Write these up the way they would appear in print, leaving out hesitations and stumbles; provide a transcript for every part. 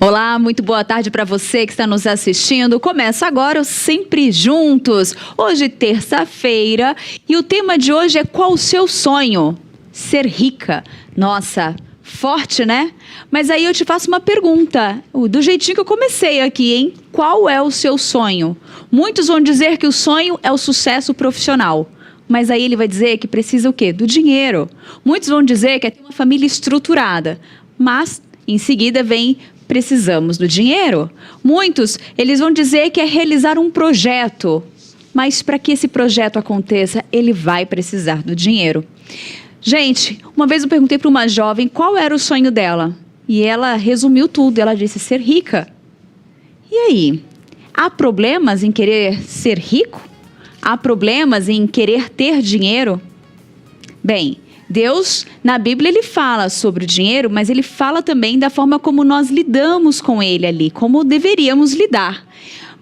Olá, muito boa tarde para você que está nos assistindo. Começa agora o Sempre Juntos. Hoje, terça-feira, e o tema de hoje é: qual o seu sonho? Ser rica. Nossa, forte, né? Mas aí eu te faço uma pergunta, do jeitinho que eu comecei aqui, hein? Qual é o seu sonho? Muitos vão dizer que o sonho é o sucesso profissional. Mas aí ele vai dizer que precisa o quê? Do dinheiro. Muitos vão dizer que é ter uma família estruturada. Mas, em seguida, vem: precisamos do dinheiro. Muitos, eles vão dizer que é realizar um projeto. Mas para que esse projeto aconteça, ele vai precisar do dinheiro. Gente, uma vez eu perguntei para uma jovem qual era o sonho dela. E ela resumiu tudo. Ela disse: ser rica. E aí? Há problemas em querer ser rico? Há problemas em querer ter dinheiro? Bem, Deus, na Bíblia, ele fala sobre o dinheiro, mas ele fala também da forma como nós lidamos com ele ali, como deveríamos lidar.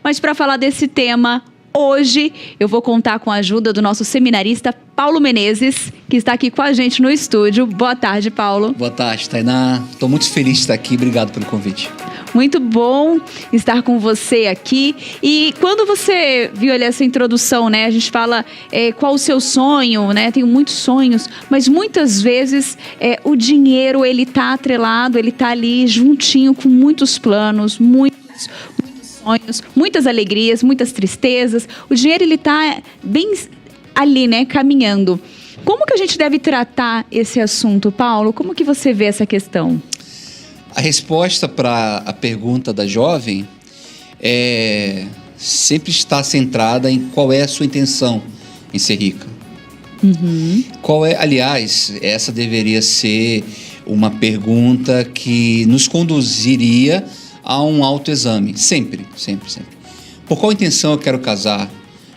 Mas para falar desse tema, hoje eu vou contar com a ajuda do nosso seminarista Paulo Menezes, que está aqui com a gente no estúdio. Boa tarde, Paulo. Boa tarde, Tainá. Estou muito feliz de estar aqui. Obrigado pelo convite. Muito bom estar com você aqui. E quando você viu ali essa introdução, né? A gente fala qual o seu sonho, né? Tenho muitos sonhos, mas muitas vezes o dinheiro, ele tá atrelado, ele tá ali juntinho com muitos planos, muitos sonhos, muitas alegrias, muitas tristezas. O dinheiro, ele tá bem ali, né? Caminhando. Como que a gente deve tratar esse assunto, Paulo? Como que você vê essa questão? A resposta para a pergunta da jovem sempre está centrada em qual é a sua intenção em ser rica. Uhum. Aliás, essa deveria ser uma pergunta que nos conduziria a um autoexame. Sempre, sempre, sempre. Por qual intenção eu quero casar?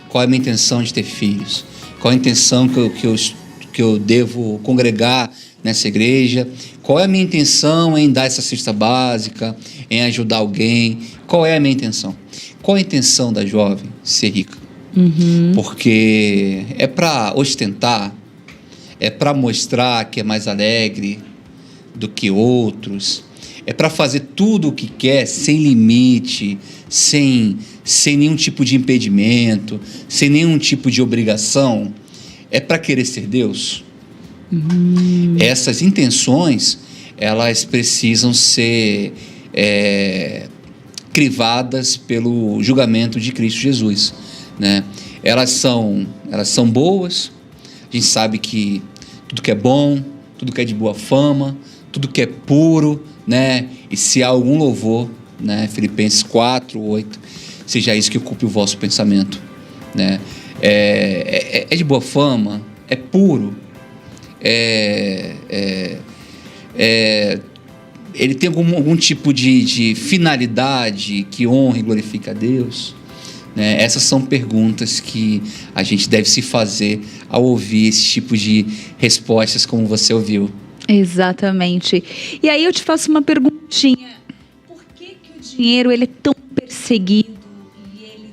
Qual é a minha intenção de ter filhos? Qual é a intenção que eu devo congregar nessa igreja? Qual é a minha intenção em dar essa cesta básica, em ajudar alguém? Qual é a minha intenção? Qual é a intenção da jovem? Ser rica. Uhum. Porque é para ostentar, é para mostrar que é mais alegre do que outros, é para fazer tudo o que quer, sem limite, sem nenhum tipo de impedimento, sem nenhum tipo de obrigação. É para querer ser Deus. Essas intenções, elas precisam ser crivadas pelo julgamento de Cristo Jesus, né? Elas são boas. A gente sabe que tudo que é bom, tudo que é de boa fama, tudo que é puro, né? E se há algum louvor, né? Filipenses 4:8, seja isso que ocupe o vosso pensamento, né? É de boa fama, é puro, ele tem algum tipo de finalidade que honra e glorifica a Deus, né? Essas são perguntas que a gente deve se fazer ao ouvir esse tipo de respostas como você ouviu. Exatamente. E aí eu te faço uma perguntinha: por que o dinheiro, ele é tão perseguido e ele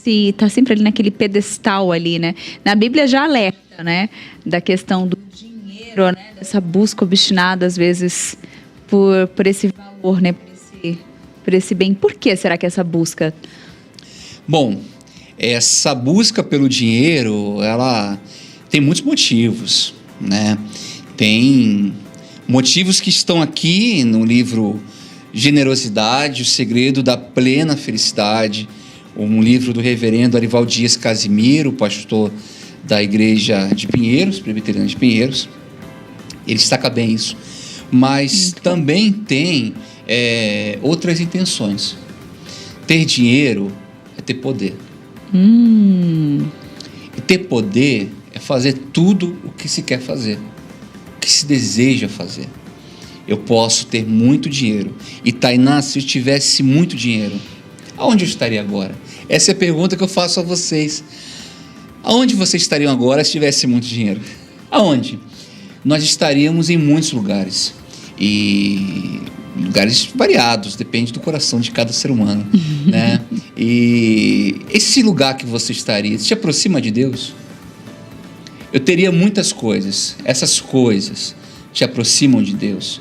tem tá sempre ali naquele pedestal ali, né? Na Bíblia já alerta, né, da questão do dinheiro, né, dessa busca obstinada às vezes por esse valor, né, por esse bem. Por que será que essa busca? Bom, essa busca pelo dinheiro, ela tem muitos motivos, né? Tem motivos que estão aqui no livro Generosidade, o Segredo da Plena Felicidade, um livro do reverendo Arival Dias Casimiro, pastor da igreja de Pinheiros, presbiteriana de Pinheiros. Ele destaca bem isso. Mas também tem outras intenções. Ter dinheiro é ter poder. E ter poder é fazer tudo o que se quer fazer, o que se deseja fazer. Eu posso ter muito dinheiro. E Tainá, se eu tivesse muito dinheiro, aonde eu estaria agora? Essa é a pergunta que eu faço a vocês. Aonde vocês estariam agora se tivesse muito dinheiro? Aonde? Nós estaríamos em muitos lugares. E lugares variados, depende do coração de cada ser humano, né? E esse lugar que você estaria, te aproxima de Deus? Eu teria muitas coisas. Essas coisas te aproximam de Deus.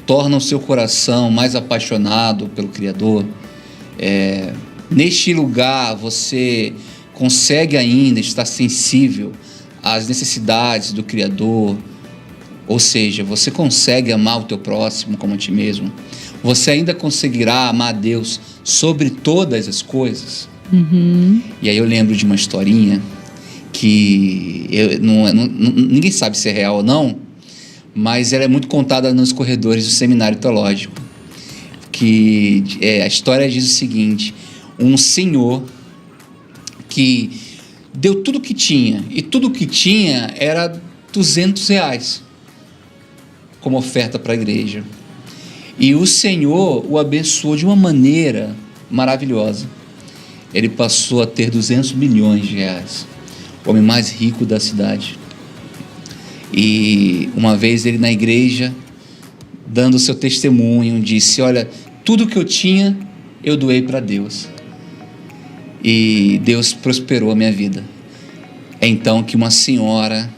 torna o seu coração mais apaixonado pelo Criador. Neste lugar você consegue ainda estar sensível às necessidades do Criador, ou seja, você consegue amar o teu próximo como a ti mesmo. Você ainda conseguirá amar a Deus sobre todas as coisas. E aí eu lembro de uma historinha que ninguém sabe se é real ou não, mas ela é muito contada nos corredores do seminário teológico. A história diz o seguinte: um senhor que deu tudo o que tinha, e tudo o que tinha era R$200 como oferta para a igreja. E o Senhor o abençoou de uma maneira maravilhosa. Ele passou a ter R$200 milhões, o homem mais rico da cidade. E uma vez ele na igreja, dando o seu testemunho, disse: olha, tudo que eu tinha, eu doei para Deus. E Deus prosperou a minha vida. É então que uma senhorinha,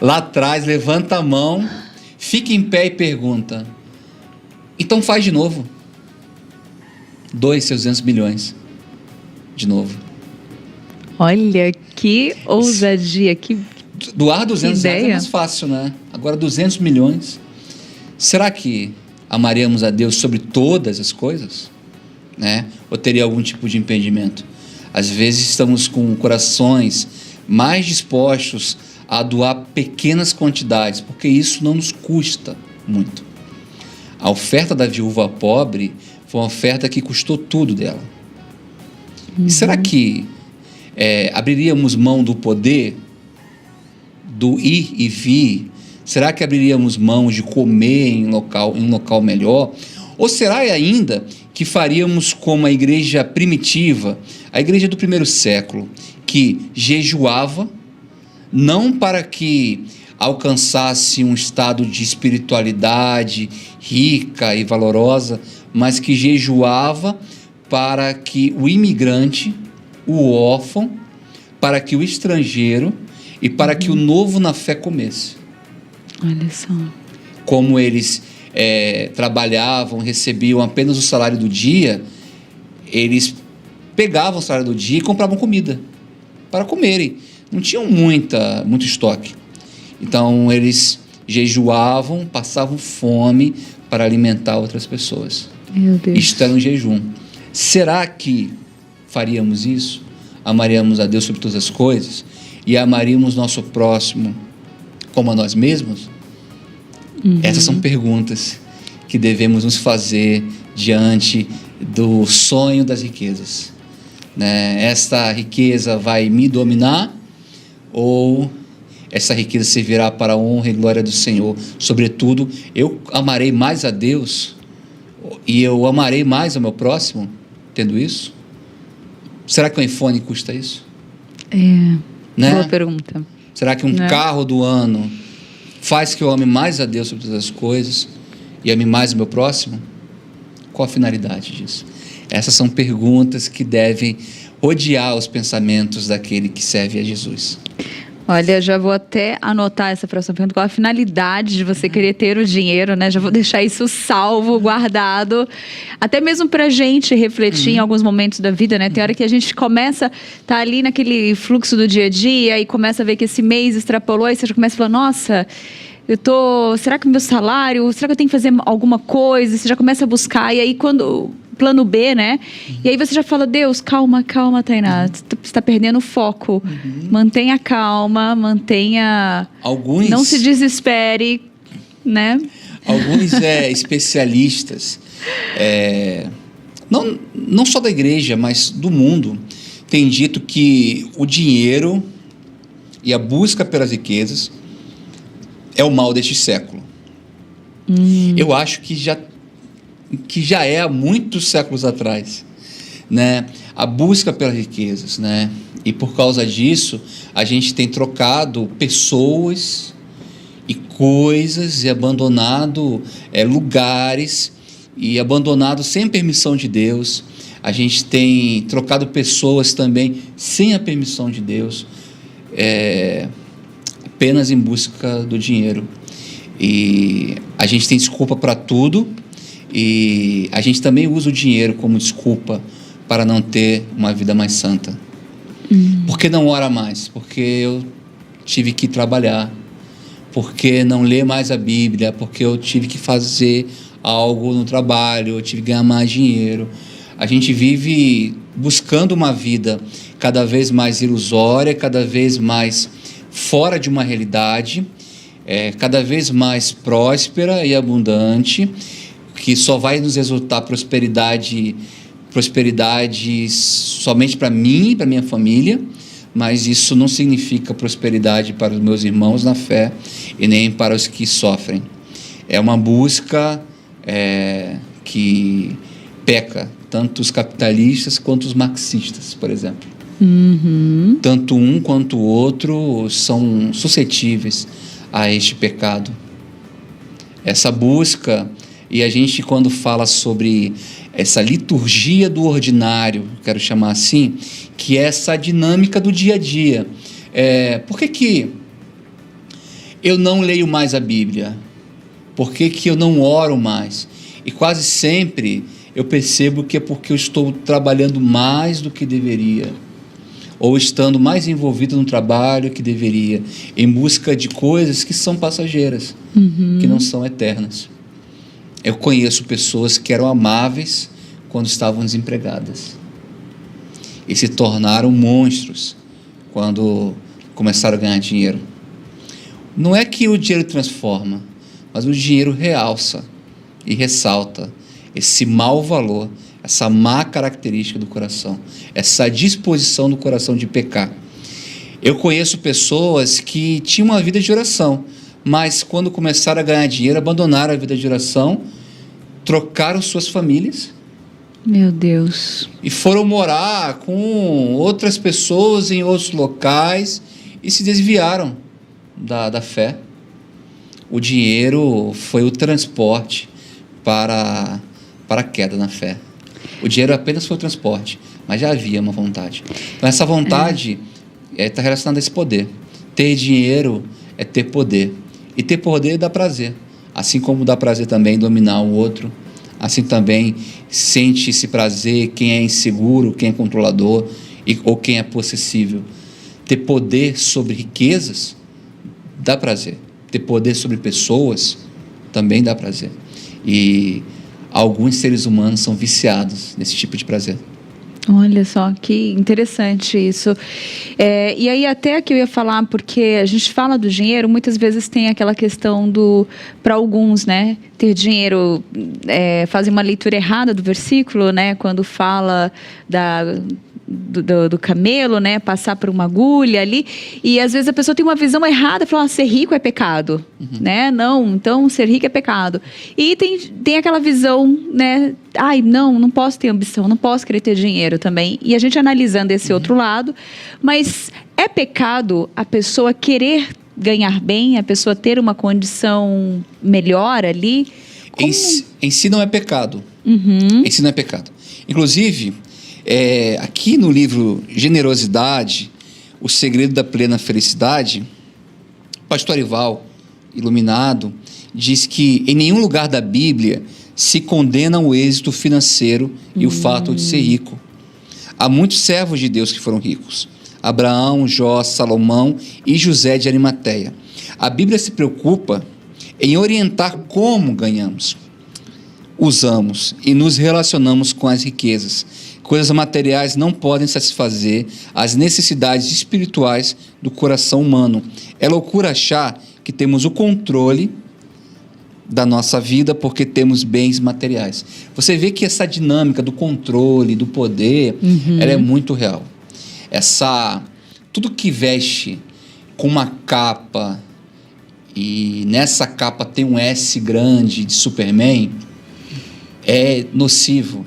lá atrás, levanta a mão, fica em pé e pergunta: então faz de novo. Doe seus 200 milhões. De novo. Olha, que ousadia, que doar 200 ideia. reais é mais fácil, né? Agora 200 milhões. Será que amaríamos a Deus sobre todas as coisas? Né? Ou teria algum tipo de impedimento? Às vezes estamos com corações mais dispostos a doar pequenas quantidades, porque isso não nos custa muito. A oferta da viúva pobre foi uma oferta que custou tudo dela. E será que abriríamos mão do poder, do ir e vir? Será que abriríamos mão de comer em um local melhor? Ou será ainda que faríamos como a igreja primitiva, a igreja do primeiro século, que jejuava, não para que alcançasse um estado de espiritualidade rica e valorosa, mas que jejuava para que o imigrante, o órfão, para que o estrangeiro e para que o novo na fé comesse. Olha só. Como eles trabalhavam, recebiam apenas o salário do dia, eles pegavam o salário do dia e compravam comida para comerem. Não tinham muito estoque. Então eles jejuavam, passavam fome para alimentar outras pessoas. Meu Deus. Isto era um jejum. Será que faríamos isso? Amaríamos a Deus sobre todas as coisas e amaríamos nosso próximo como a nós mesmos? Essas são perguntas que devemos nos fazer diante do sonho das riquezas. Né? Esta riqueza vai me dominar ou essa riqueza servirá para a honra e glória do Senhor? Sobretudo, eu amarei mais a Deus e eu amarei mais ao meu próximo tendo isso? Será que o iPhone custa isso? Né? Boa pergunta. Será que um carro do ano faz que eu ame mais a Deus sobre todas as coisas e ame mais o meu próximo? Qual a finalidade disso? Essas são perguntas que devem rodear os pensamentos daquele que serve a Jesus. Olha, já vou até anotar essa próxima pergunta. Qual a finalidade de você querer ter o dinheiro, né? Já vou deixar isso salvo, guardado. Até mesmo pra gente refletir em alguns momentos da vida, né? Tem hora que a gente começa, tá ali naquele fluxo do dia a dia e começa a ver que esse mês extrapolou e você já começa a falar, nossa, será que o meu salário, será que eu tenho que fazer alguma coisa? Você já começa a buscar e aí plano B, né? E aí você já fala, Deus, calma, Tainá, você está perdendo o foco. Mantenha calma, não se desespere, né? Alguns especialistas, não só da igreja, mas do mundo, têm dito que o dinheiro e a busca pelas riquezas é o mal deste século. Eu acho que já é há muitos séculos atrás, né? A busca pelas riquezas, né? E por causa disso, a gente tem trocado pessoas e coisas e abandonado lugares e abandonado sem permissão de Deus. A gente tem trocado pessoas também sem a permissão de Deus, apenas em busca do dinheiro. E A gente tem desculpa para tudo e a gente também usa o dinheiro como desculpa para não ter uma vida mais santa. Por que não ora mais? Porque eu tive que trabalhar. Porque não ler mais a Bíblia? Porque eu tive que fazer algo no trabalho, eu tive que ganhar mais dinheiro. A gente vive buscando uma vida cada vez mais ilusória, cada vez mais fora de uma realidade, cada vez mais próspera e abundante, que só vai nos resultar prosperidade somente para mim e para minha família, mas isso não significa prosperidade para os meus irmãos na fé e nem para os que sofrem. É uma busca que peca tanto os capitalistas quanto os marxistas, por exemplo. Tanto um quanto o outro são suscetíveis a este pecado. Essa busca, e a gente quando fala sobre essa liturgia do ordinário, quero chamar assim, que é essa dinâmica do dia a dia. Por que eu não leio mais a Bíblia? Por que eu não oro mais? E quase sempre eu percebo que é porque eu estou trabalhando mais do que deveria, ou estando mais envolvido no trabalho que deveria, em busca de coisas que são passageiras, que não são eternas. Eu conheço pessoas que eram amáveis quando estavam desempregadas e se tornaram monstros quando começaram a ganhar dinheiro. Não é que o dinheiro transforma, mas o dinheiro realça e ressalta esse mau valor, essa má característica do coração, essa disposição do coração de pecar. Eu conheço pessoas que tinham uma vida de oração, mas quando começaram a ganhar dinheiro, abandonaram a vida de oração, trocaram suas famílias. Meu Deus. E foram morar com outras pessoas em outros locais e se desviaram da fé. O dinheiro foi o transporte para a queda na fé. O dinheiro apenas foi o transporte, mas já havia uma vontade. Então essa vontade está relacionada a esse poder. Ter dinheiro é ter poder. E ter poder dá prazer. Assim como dá prazer também dominar o outro, assim também sente esse prazer quem é inseguro, quem é controlador ou quem é possessível. Ter poder sobre riquezas dá prazer. Ter poder sobre pessoas também dá prazer. E alguns seres humanos são viciados nesse tipo de prazer. Olha só, que interessante isso. E aí até que eu ia falar, porque a gente fala do dinheiro, muitas vezes tem aquela questão para alguns, né, ter dinheiro, fazem uma leitura errada do versículo, né, quando fala do camelo, né, passar por uma agulha ali, e às vezes a pessoa tem uma visão errada, fala, ser rico é pecado, né, não, então ser rico é pecado, e tem aquela visão, né, não posso ter ambição, não posso querer ter dinheiro também, e a gente analisando esse outro lado, mas é pecado a pessoa querer ganhar bem, a pessoa ter uma condição melhor ali? Em si não é pecado, em si não é pecado, inclusive aqui no livro Generosidade, o segredo da plena felicidade, o pastor Arival, iluminado, diz que em nenhum lugar da Bíblia se condena o êxito financeiro e o fato de ser rico. Há muitos servos de Deus que foram ricos: Abraão, Jó, Salomão e José de Arimateia. A Bíblia se preocupa em orientar como ganhamos, usamos e nos relacionamos com as riquezas. Coisas materiais não podem satisfazer as necessidades espirituais do coração humano. É loucura achar que temos o controle da nossa vida porque temos bens materiais. Você vê que essa dinâmica do controle, do poder, ela é muito real. Tudo que veste com uma capa e nessa capa tem um S grande de Superman, é nocivo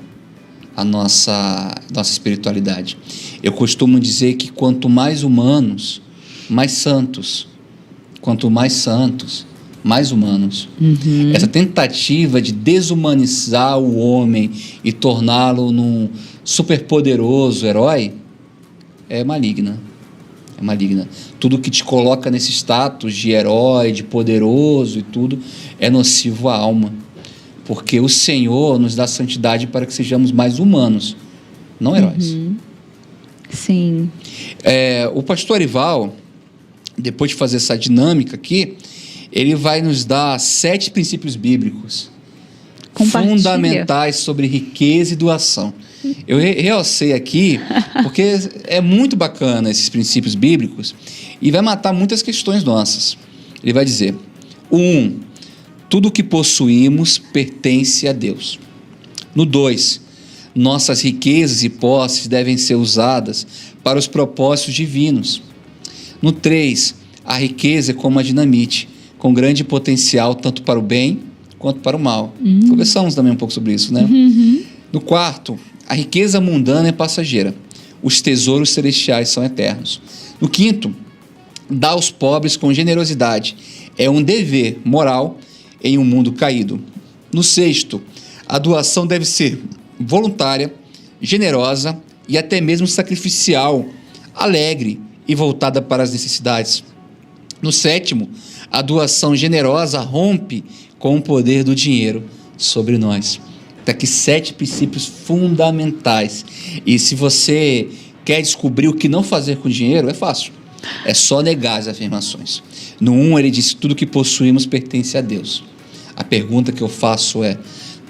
a nossa espiritualidade. Eu costumo dizer que quanto mais humanos, mais santos. Quanto mais santos, mais humanos. Essa tentativa de desumanizar o homem e torná-lo num superpoderoso herói é maligna. é maligna. Tudo que te coloca nesse status de herói, de poderoso e tudo, é nocivo à alma. Porque o Senhor nos dá santidade para que sejamos mais humanos, não heróis. Sim. O pastor Arival, depois de fazer essa dinâmica aqui, ele vai nos dar 7 princípios bíblicos fundamentais sobre riqueza e doação. Eu realcei aqui porque é muito bacana esses princípios bíblicos e vai matar muitas questões nossas. Ele vai dizer: 1. Tudo o que possuímos pertence a Deus. No 2, nossas riquezas e posses devem ser usadas para os propósitos divinos. No 3, a riqueza é como a dinamite, com grande potencial tanto para o bem quanto para o mal. Conversamos também um pouco sobre isso, né? No 4, a riqueza mundana é passageira. Os tesouros celestiais são eternos. No 5, dá aos pobres com generosidade. É um dever moral em um mundo caído. No 6, a doação deve ser voluntária, generosa e até mesmo sacrificial, alegre e voltada para as necessidades. No 7, a doação generosa rompe com o poder do dinheiro sobre nós. Está aqui 7 princípios fundamentais. E se você quer descobrir o que não fazer com o dinheiro, é fácil. É só negar as afirmações. No 1, ele diz: tudo que possuímos pertence a Deus. A pergunta que eu faço é: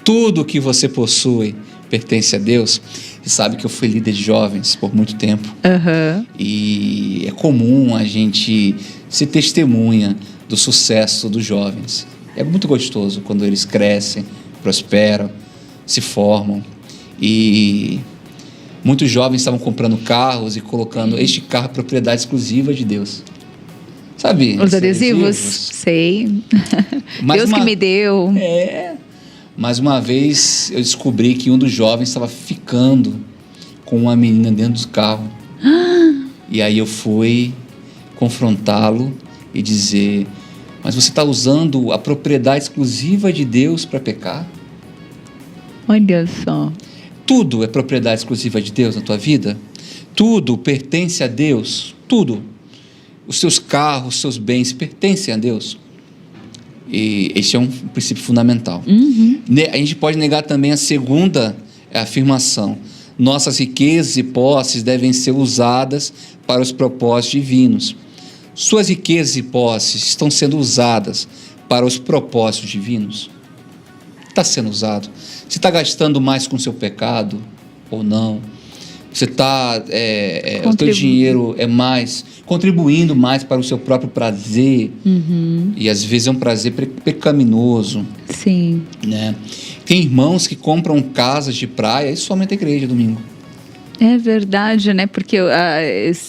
tudo que você possui pertence a Deus? Você sabe que eu fui líder de jovens por muito tempo. E é comum a gente ser testemunha do sucesso dos jovens. É muito gostoso quando eles crescem, prosperam, se formam. E muitos jovens estavam comprando carros e colocando este carro é propriedade exclusiva de Deus. Sabe? Os adesivos? Sei. Deus que me deu. Mais uma vez eu descobri que um dos jovens estava ficando com uma menina dentro do carro. E aí eu fui confrontá-lo e dizer: mas você está usando a propriedade exclusiva de Deus para pecar? Olha só. Tudo é propriedade exclusiva de Deus na tua vida? Tudo pertence a Deus? Tudo. Os seus carros, os seus bens pertencem a Deus? E este é um princípio fundamental. A gente pode negar também a segunda afirmação: nossas riquezas e posses devem ser usadas para os propósitos divinos. Suas riquezas e posses estão sendo usadas para os propósitos divinos? Está sendo usado? Você está gastando mais com o seu pecado ou não? Você está, o teu dinheiro é mais, contribuindo mais para o seu próprio prazer, e às vezes é um prazer pecaminoso. Sim. Né? Tem irmãos que compram casas de praia e somem a igreja domingo. É verdade, né? Porque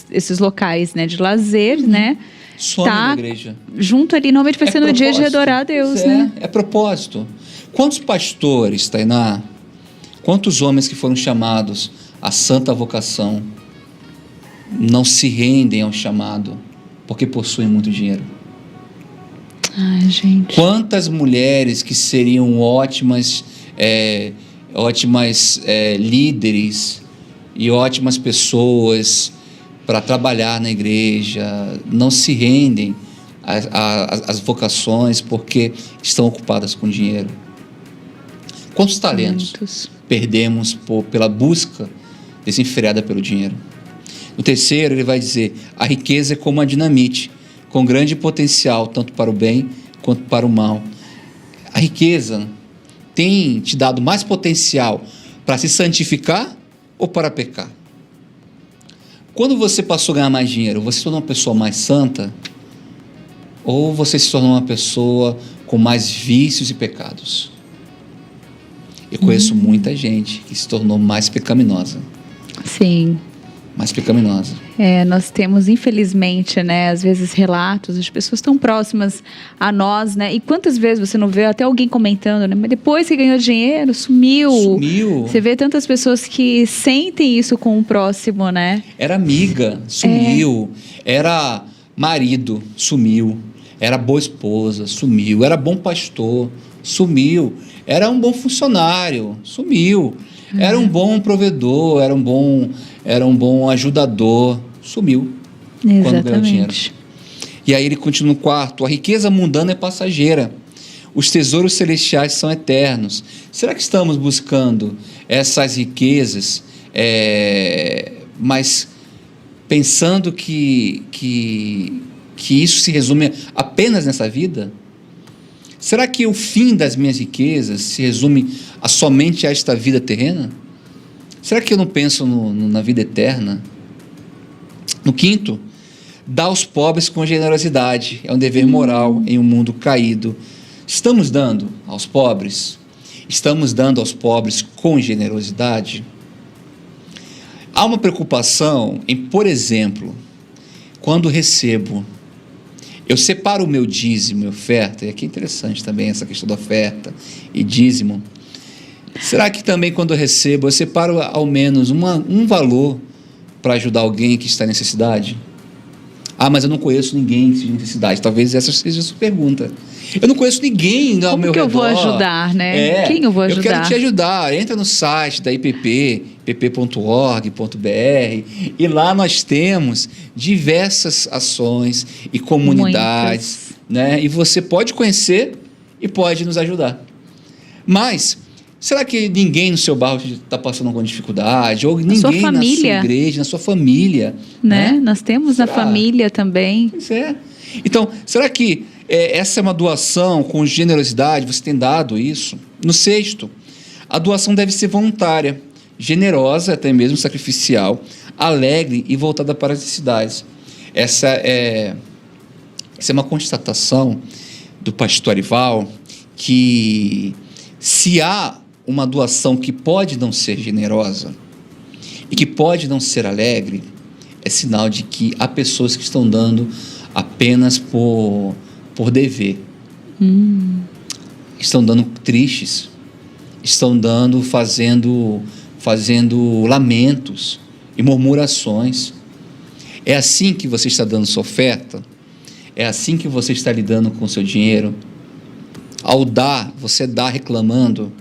esses locais, né, de lazer, né? Somem na igreja. Junto ali, normalmente vai ser no dia de adorar a Deus, né? É propósito. Quantos pastores, Tainá, quantos homens que foram chamados à santa vocação não se rendem ao chamado porque possuem muito dinheiro? Ai, gente. Quantas mulheres que seriam ótimas líderes e ótimas pessoas para trabalhar na igreja não se rendem às vocações porque estão ocupadas com dinheiro? Quantos talentos perdemos pela busca desenfreada pelo dinheiro? No 3º, ele vai dizer: a riqueza é como a dinamite, com grande potencial tanto para o bem quanto para o mal. A riqueza tem te dado mais potencial para se santificar ou para pecar? Quando você passou a ganhar mais dinheiro, você se tornou uma pessoa mais santa? Ou você se tornou uma pessoa com mais vícios e pecados? Eu conheço muita gente que se tornou mais pecaminosa. Sim. Mais pecaminosa. Nós temos, infelizmente, né, às vezes relatos de pessoas tão próximas a nós, né? E quantas vezes você não vê até alguém comentando, né? Mas depois que ganhou dinheiro, sumiu. Sumiu. Você vê tantas pessoas que sentem isso com o próximo, né? Era amiga, sumiu. Era marido, sumiu. Era boa esposa, sumiu. Era bom pastor, sumiu. Era um bom funcionário, sumiu. Era um bom provedor, era um bom ajudador, sumiu. quando ganhou dinheiro. E aí ele continua no quarto: a riqueza mundana é passageira, os tesouros celestiais são eternos. Será que estamos buscando essas riquezas, mas pensando que isso se resume apenas nessa vida? Será que o fim das minhas riquezas se resume somente a esta vida terrena? Será que eu não penso na vida eterna? No quinto, dá aos pobres com generosidade. É um dever moral em um mundo caído. Estamos dando aos pobres? Estamos dando aos pobres com generosidade? Há uma preocupação em, por exemplo, quando recebo, eu separo o meu dízimo e oferta, e aqui é interessante também essa questão da oferta e dízimo. Será que também quando eu recebo, eu separo ao menos um valor para ajudar alguém que está em necessidade? Mas eu não conheço ninguém que esteja em necessidade. Talvez essa seja a sua pergunta. Eu não conheço ninguém ao meu redor. Como que eu vou ajudar, né? Quem eu vou ajudar? Eu quero te ajudar. Entra no site da IPP, pp.org.br, e lá nós temos diversas ações e comunidades, né? E você pode conhecer e pode nos ajudar. Mas será que ninguém no seu bairro está passando alguma dificuldade? Ou ninguém na sua igreja, na sua família? Né? Nós temos na família também. Pois é. Então, será que essa é uma doação com generosidade? Você tem dado isso? No sexto, a doação deve ser voluntária, generosa, até mesmo sacrificial, alegre e voltada para as necessidades. Essa é uma constatação do pastor Arival, que se há uma doação que pode não ser generosa e que pode não ser alegre, é sinal de que há pessoas que estão dando apenas por dever. Estão dando tristes, estão dando, fazendo lamentos e murmurações. É assim que você está dando sua oferta? É assim que você está lidando com o seu dinheiro? Ao dar, você dá reclamando,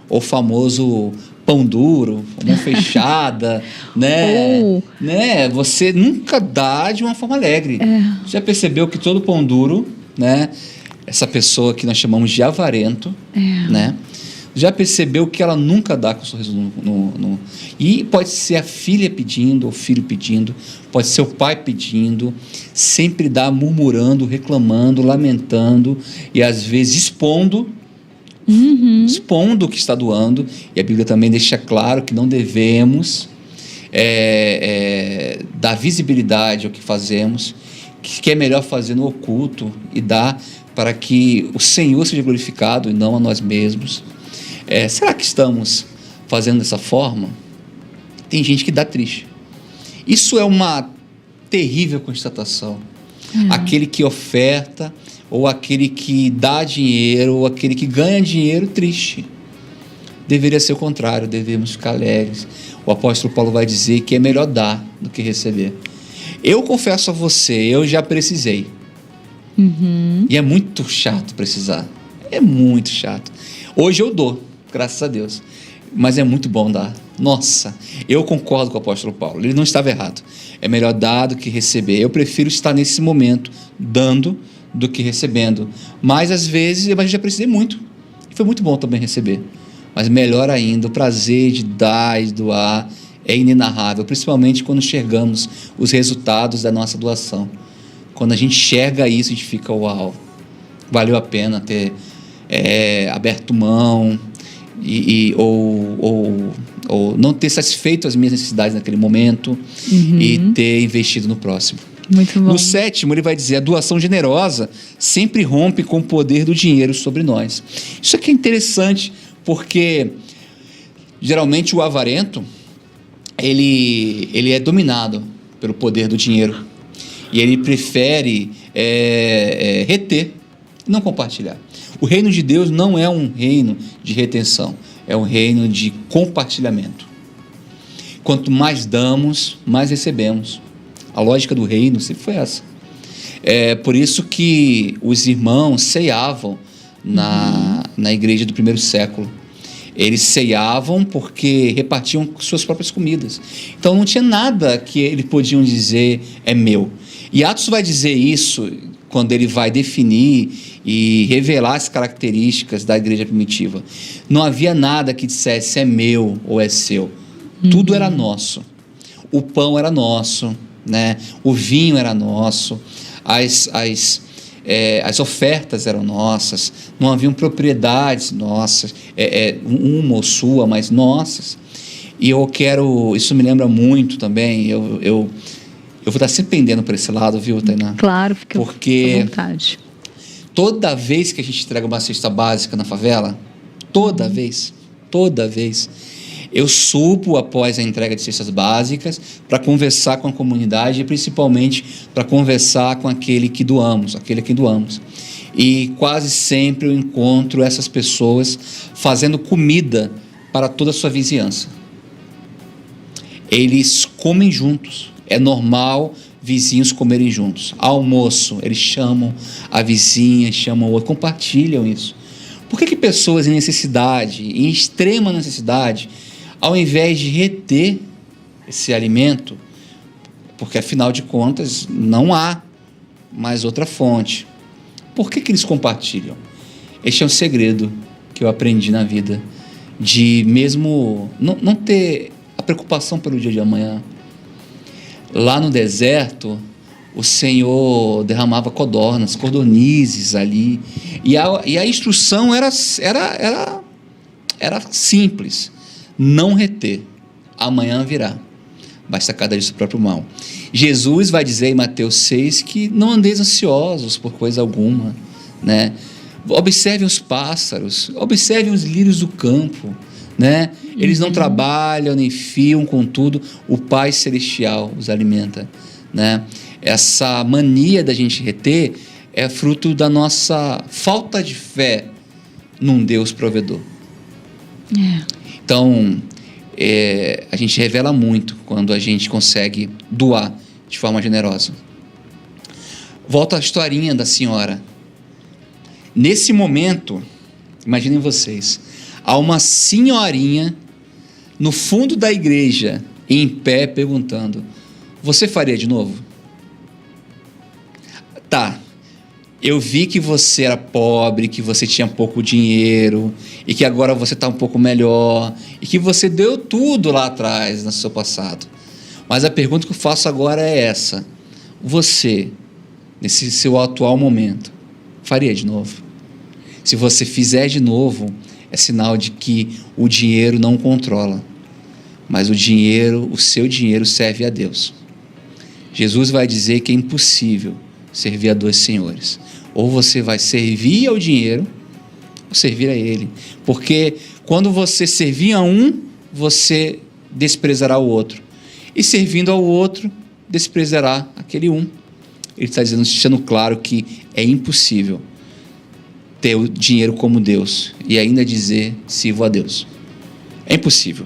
o famoso pão duro, mão fechada, né? Você nunca dá de uma forma alegre. Já percebeu que todo pão duro, né? Essa pessoa que nós chamamos de avarento, né? Já percebeu que ela nunca dá com o sorriso no... E pode ser a filha pedindo, ou o filho pedindo, pode ser o pai pedindo, sempre dá murmurando, reclamando, lamentando e às vezes expondo o que está doando. E a Bíblia também deixa claro que não devemos dar visibilidade ao que fazemos, que é melhor fazer no oculto e dar para que o Senhor seja glorificado e não a nós mesmos. Será que estamos fazendo dessa forma? Tem gente que dá triste. Isso é uma terrível constatação. Aquele que oferta, ou aquele que dá dinheiro, ou aquele que ganha dinheiro, triste. Deveria ser o contrário, devemos ficar alegres. O apóstolo Paulo vai dizer que é melhor dar do que receber. Eu confesso a você, eu já precisei. E é muito chato precisar. É muito chato. Hoje eu dou, graças a Deus. Mas é muito bom dar. Nossa, eu concordo com o apóstolo Paulo. Ele não estava errado. É melhor dar do que receber. Eu prefiro estar nesse momento dando do que recebendo. Mas às vezes eu já precisei muito. E foi muito bom também receber. Mas melhor ainda, o prazer de dar e doar é inenarrável. Principalmente quando enxergamos os resultados da nossa doação. Quando a gente enxerga isso, a gente fica, uau, valeu a pena ter aberto mão ou não ter satisfeito as minhas necessidades naquele momento e ter investido no próximo. Muito bom. No sétimo, ele vai dizer: a doação generosa sempre rompe com o poder do dinheiro sobre nós. Isso aqui é interessante, porque geralmente o avarento ele é dominado pelo poder do dinheiro e ele prefere reter, não compartilhar. O reino de Deus não é um reino de retenção, é um reino de compartilhamento. Quanto mais damos, mais recebemos. A lógica do reino sempre foi essa. É por isso que os irmãos ceiavam na igreja do primeiro século. Eles ceiavam porque repartiam suas próprias comidas. Então não tinha nada que eles podiam dizer é meu. E Atos vai dizer isso quando ele vai definir e revelar as características da igreja primitiva. Não havia nada que dissesse é meu ou é seu. Tudo era nosso. O pão era nosso, né? O vinho era nosso, as ofertas eram nossas, não haviam propriedades nossas, uma ou sua, mas nossas. E isso me lembra muito também, eu vou estar sempre pendendo por esse lado, viu, Tainá? Claro, fica à porque vontade. Toda vez que a gente entrega uma cesta básica na favela, toda vez, eu subo após a entrega de cestas básicas para conversar com a comunidade e principalmente para conversar com aquele a quem doamos. E quase sempre eu encontro essas pessoas fazendo comida para toda a sua vizinhança. Eles comem juntos, é normal vizinhos comerem juntos. Almoço, eles chamam a vizinha, chamam o outro, compartilham isso. Por que pessoas em necessidade, em extrema necessidade, ao invés de reter esse alimento, porque afinal de contas não há mais outra fonte, por que eles compartilham? Este é um segredo que eu aprendi na vida, de mesmo não ter a preocupação pelo dia de amanhã. Lá no deserto, o Senhor derramava codornizes ali, e a instrução era simples: não reter, amanhã virá, basta cada dia do seu próprio mal. Jesus vai dizer em Mateus 6 que não andeis ansiosos por coisa alguma, né? Observem os pássaros, observem os lírios do campo, né? Eles não trabalham nem fiam, contudo o Pai Celestial os alimenta, né? Essa mania da gente reter é fruto da nossa falta de fé num Deus provedor. Então, a gente revela muito quando a gente consegue doar de forma generosa. Volta à historinha da senhora. Nesse momento, imaginem vocês, há uma senhorinha no fundo da igreja, em pé, perguntando: você faria de novo? Tá, eu vi que você era pobre, que você tinha pouco dinheiro, e que agora você está um pouco melhor, e que você deu tudo lá atrás, no seu passado. Mas a pergunta que eu faço agora é essa: você, nesse seu atual momento, faria de novo? Se você fizer de novo, é sinal de que o dinheiro não controla, mas o seu dinheiro serve a Deus. Jesus vai dizer que é impossível servir a dois senhores. Ou você vai servir ao dinheiro, ou servir a Ele. Porque quando você servir a um, você desprezará o outro. E servindo ao outro, desprezará aquele um. Ele está deixando claro que é impossível ter o dinheiro como Deus e ainda dizer sirvo a Deus. É impossível.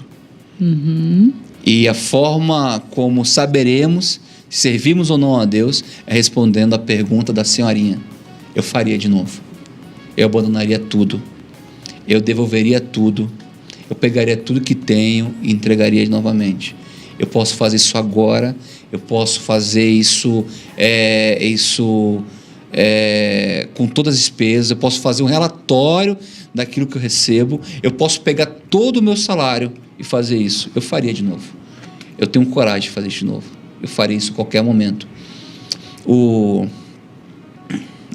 E a forma como saberemos se servimos ou não a Deus é respondendo a pergunta da senhorinha: eu faria de novo, eu abandonaria tudo, eu devolveria tudo, eu pegaria tudo que tenho e entregaria novamente. Eu posso fazer isso agora, eu posso fazer isso com todas as despesas, eu posso fazer um relatório daquilo que eu recebo, eu posso pegar todo o meu salário e fazer isso. Eu faria de novo. Eu tenho coragem de fazer isso de novo. Eu faria isso a qualquer momento. Eu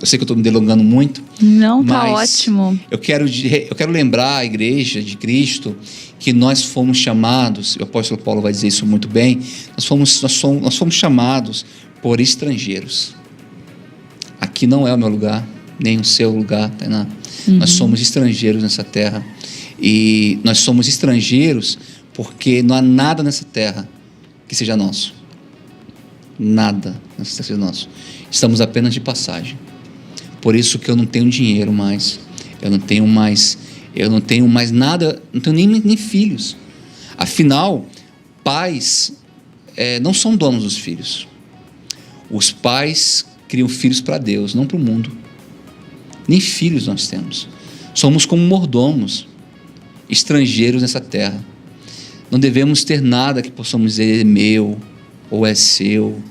sei que eu estou me delongando muito. Não, tá ótimo. Eu quero lembrar a igreja de Cristo que nós fomos chamados, o apóstolo Paulo vai dizer isso muito bem, nós fomos chamados por estrangeiros. Aqui não é o meu lugar, nem o seu lugar, Tainá. Nós somos estrangeiros nessa terra. E nós somos estrangeiros porque não há nada nessa terra que seja nosso. Nada nessa terra seja nosso. Estamos apenas de passagem. Por isso que eu não tenho dinheiro mais. Eu não tenho mais nada, não tenho nem filhos. Afinal, pais não são donos dos filhos. Os pais criam filhos para Deus, não para o mundo. Nem filhos nós temos. Somos como mordomos. estrangeiros nessa terra. Não devemos ter nada que possamos dizer é meu ou é seu.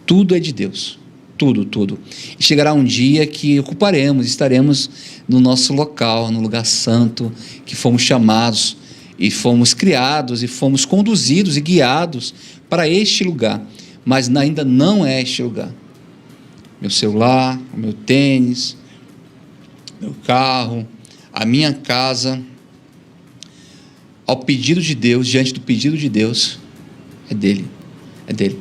Tudo é de Deus. Tudo, tudo. E chegará um dia que ocuparemos, estaremos no nosso local, no lugar santo, que fomos chamados e fomos criados e fomos conduzidos e guiados para este lugar. Mas ainda não é este lugar. Meu celular, o meu tênis, meu carro, a minha casa, ao pedido de Deus, diante do pedido de Deus, é dele. É dele.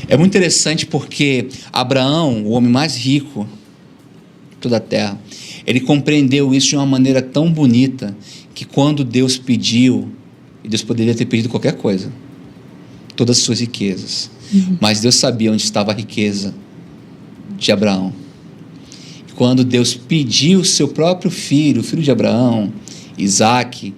É muito interessante porque Abraão, o homem mais rico de toda a terra, ele compreendeu isso de uma maneira tão bonita que quando Deus pediu, e Deus poderia ter pedido qualquer coisa, todas as suas riquezas, mas Deus sabia onde estava a riqueza de Abraão. E quando Deus pediu o seu próprio filho, o filho de Abraão, Isaque,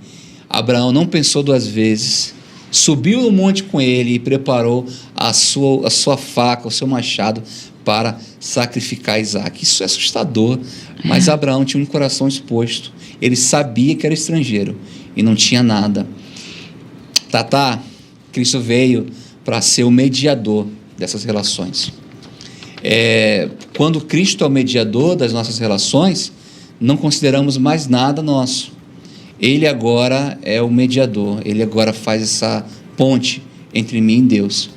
Abraão não pensou duas vezes, subiu no monte com ele e preparou a sua faca, o seu machado para sacrificar Isaque. Isso é assustador, mas Abraão tinha um coração exposto. Ele sabia que era estrangeiro e não tinha nada. Cristo veio para ser o mediador dessas relações. Quando Cristo é o mediador das nossas relações, não consideramos mais nada nosso. Ele agora é o mediador, ele agora faz essa ponte entre mim e Deus.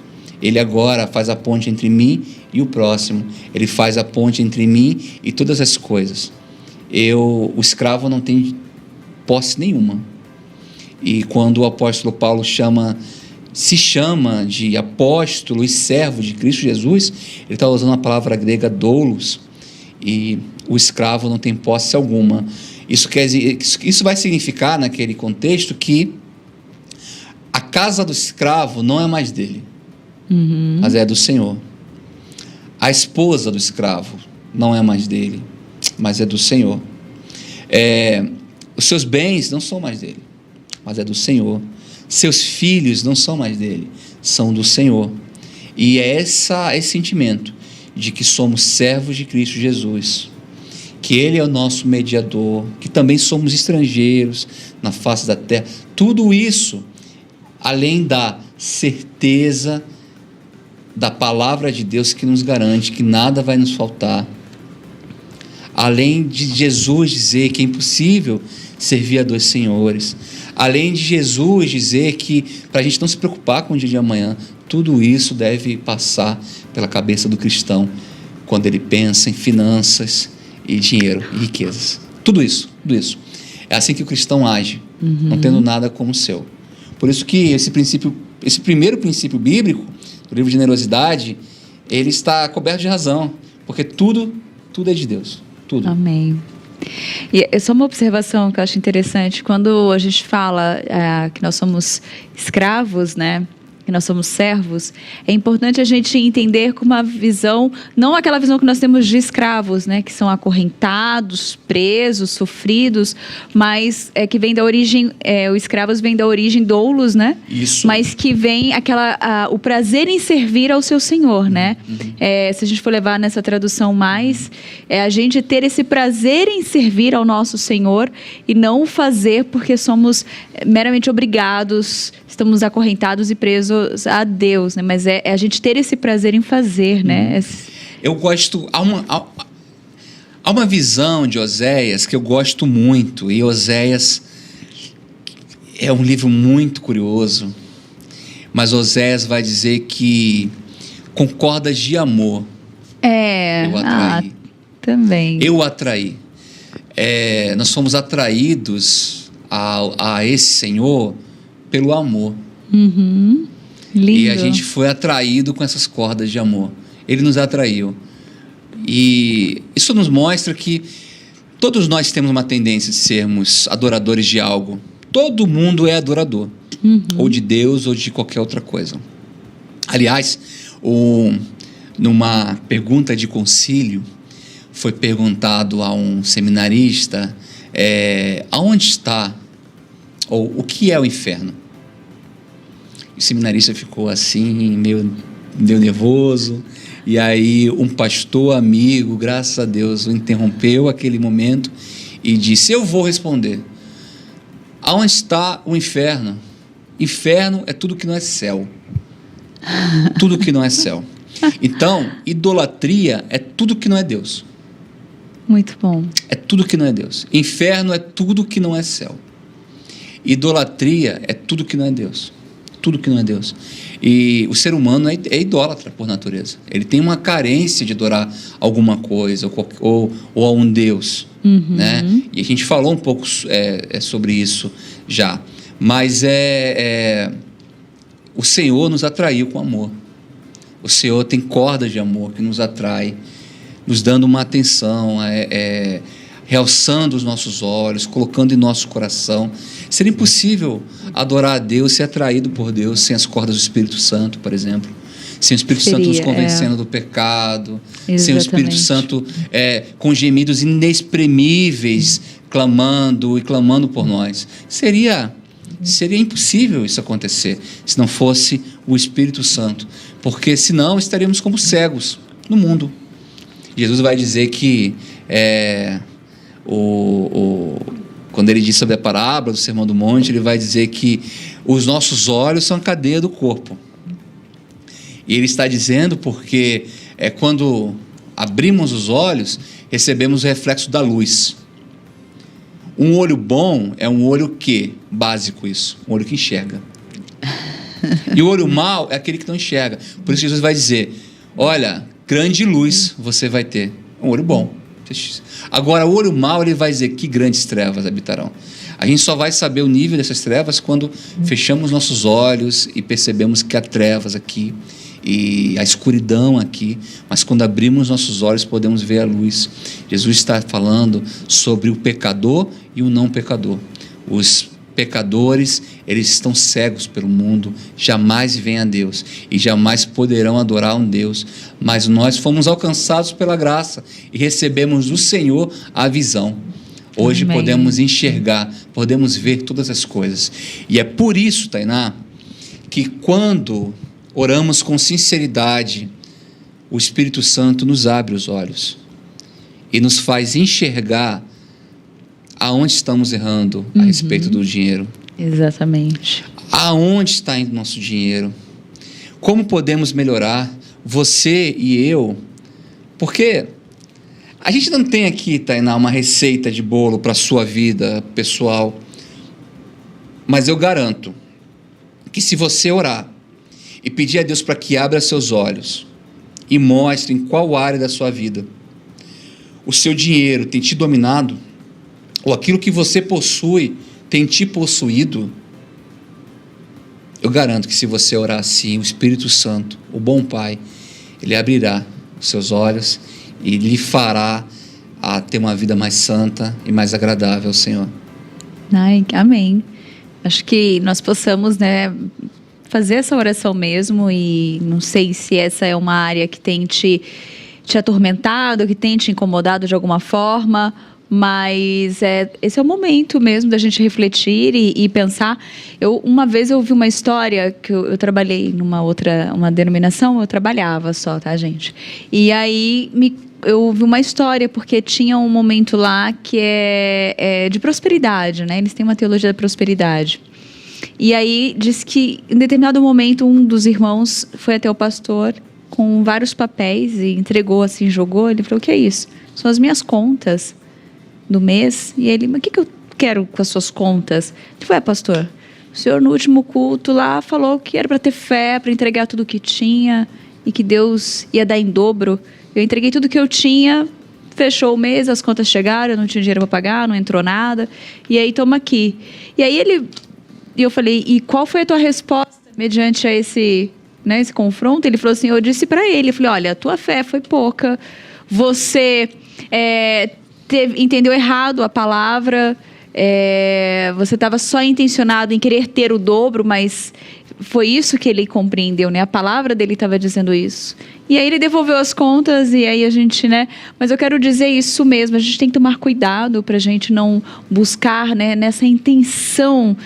Ele agora faz a ponte entre mim e o próximo. Ele faz a ponte entre mim e todas as coisas. O escravo não tem posse nenhuma. E quando o apóstolo Paulo se chama de apóstolo e servo de Cristo Jesus, ele está usando a palavra grega doulos, e o escravo não tem posse alguma. Isso vai significar, naquele contexto, que a casa do escravo não é mais dele, mas é do Senhor. A esposa do escravo não é mais dele, mas é do Senhor. Os seus bens não são mais dele, mas é do Senhor. Seus filhos não são mais dele, são do Senhor. E é esse sentimento de que somos servos de Cristo Jesus, que Ele é o nosso mediador, que também somos estrangeiros na face da terra. Tudo isso, além da certeza da palavra de Deus que nos garante que nada vai nos faltar, além de Jesus dizer que é impossível servir a dois senhores, além de Jesus dizer que para a gente não se preocupar com o dia de amanhã, tudo isso deve passar pela cabeça do cristão quando ele pensa em finanças e dinheiro e riquezas. Tudo isso. É assim que o cristão age, não tendo nada como seu. Por isso que esse primeiro princípio bíblico do livro de generosidade, ele está coberto de razão, porque tudo é de Deus. Tudo. Amém. E só uma observação que eu acho interessante, quando a gente fala que nós somos escravos, né? Que nós somos servos, é importante a gente entender com uma visão, não aquela visão que nós temos de escravos, né, que são acorrentados, presos, sofridos, mas que vem da origem, os escravos vêm da origem doulos, né? Isso. Mas que vem o prazer em servir ao seu Senhor, né? Se a gente for levar nessa tradução mais, a gente ter esse prazer em servir ao nosso Senhor e não fazer porque somos meramente obrigados, estamos acorrentados e presos a Deus, né? Mas é a gente ter esse prazer em fazer, né? Eu gosto... Há uma visão de Oséias que eu gosto muito, e Oséias é um livro muito curioso, mas Oséias vai dizer que com cordas de amor eu atraí. Também. Eu atraí. Nós fomos atraídos a esse Senhor pelo amor. Lindo. E a gente foi atraído com essas cordas de amor. Ele nos atraiu. E isso nos mostra que todos nós temos uma tendência de sermos adoradores de algo. Todo mundo é adorador. Ou de Deus ou de qualquer outra coisa. Aliás, numa pergunta de concílio, foi perguntado a um seminarista aonde está, ou o que é o inferno. O seminarista ficou assim, meio nervoso, e aí um pastor amigo, graças a Deus, o interrompeu aquele momento e disse: eu vou responder. Aonde está o inferno? Inferno é tudo que não é céu. Tudo que não é céu. Então, idolatria é tudo que não é Deus. Muito bom. É tudo que não é Deus. Inferno é tudo que não é céu. Idolatria é tudo que não é Deus. Tudo que não é Deus. E o ser humano é idólatra por natureza. Ele tem uma carência de adorar alguma coisa ou a um Deus. Né? E a gente falou um pouco sobre isso já. Mas o Senhor nos atraiu com amor. O Senhor tem cordas de amor que nos atrai, nos dando uma atenção, realçando os nossos olhos, colocando em nosso coração. Seria impossível adorar a Deus, ser atraído por Deus sem as cordas do Espírito Santo, por exemplo. Sem o Espírito Santo nos convencendo do pecado. Exatamente. Sem o Espírito Santo com gemidos inexprimíveis, clamando por nós. Seria impossível isso acontecer se não fosse o Espírito Santo, porque senão estaríamos como cegos no mundo. Jesus vai dizer que quando ele diz sobre a parábola do Sermão do Monte, ele vai dizer que os nossos olhos são a cadeia do corpo. E ele está dizendo porque quando abrimos os olhos, recebemos o reflexo da luz. Um olho bom é um olho básico isso, um olho que enxerga. E o olho mau é aquele que não enxerga. Por isso Jesus vai dizer, olha, grande luz você vai ter. Um olho bom. Agora, o olho mau, ele vai dizer que grandes trevas habitarão. A gente só vai saber o nível dessas trevas quando fechamos nossos olhos e percebemos que há trevas aqui e a escuridão aqui, mas quando abrimos nossos olhos podemos ver a luz. Jesus está falando sobre o pecador e o não pecador. Os pecadores, eles estão cegos pelo mundo, jamais veem a Deus e jamais poderão adorar um Deus, mas nós fomos alcançados pela graça e recebemos do Senhor a visão. Hoje Amém. Podemos enxergar, podemos ver todas as coisas. E é por isso, Tainá, que quando oramos com sinceridade, o Espírito Santo nos abre os olhos e nos faz enxergar aonde estamos errando a respeito do dinheiro. Exatamente. Aonde está indo nosso dinheiro? Como podemos melhorar, você e eu? Porque a gente não tem aqui, Tainá, uma receita de bolo para a sua vida pessoal, mas eu garanto que se você orar e pedir a Deus para que abra seus olhos e mostre em qual área da sua vida o seu dinheiro tem te dominado, ou aquilo que você possui tem te possuído, eu garanto que se você orar assim, o Espírito Santo, o bom Pai, ele abrirá os seus olhos e lhe fará a ter uma vida mais santa e mais agradável ao Senhor. Ai, amém. Acho que nós possamos, fazer essa oração mesmo, e não sei se essa é uma área que tem te atormentado, que tem te incomodado de alguma forma, mas esse é o momento mesmo da gente refletir e pensar. Uma vez eu ouvi uma história que eu trabalhei uma denominação, eu trabalhava só, tá, gente? E aí eu ouvi uma história, porque tinha um momento lá que é de prosperidade, né? Eles têm uma teologia da prosperidade. E aí diz que em determinado momento um dos irmãos foi até o pastor com vários papéis e entregou assim, jogou. Ele falou: o que é isso? São as minhas contas do mês. E ele: mas o que eu quero com as suas contas? Ele falou: pastor, o senhor no último culto lá falou que era para ter fé, para entregar tudo que tinha e que Deus ia dar em dobro. Eu entreguei tudo que eu tinha, fechou o mês, as contas chegaram, eu não tinha dinheiro para pagar, não entrou nada, e aí toma aqui. E aí eu falei: e qual foi a tua resposta mediante a esse confronto? Ele falou assim: eu disse para ele, eu falei: olha, a tua fé foi pouca, você entendeu errado a palavra, você estava só intencionado em querer ter o dobro, mas foi isso que ele compreendeu, né? A palavra dele estava dizendo isso. E aí ele devolveu as contas e aí a gente, né? Mas eu quero dizer isso mesmo, a gente tem que tomar cuidado pra gente não buscar, né, nessa intenção,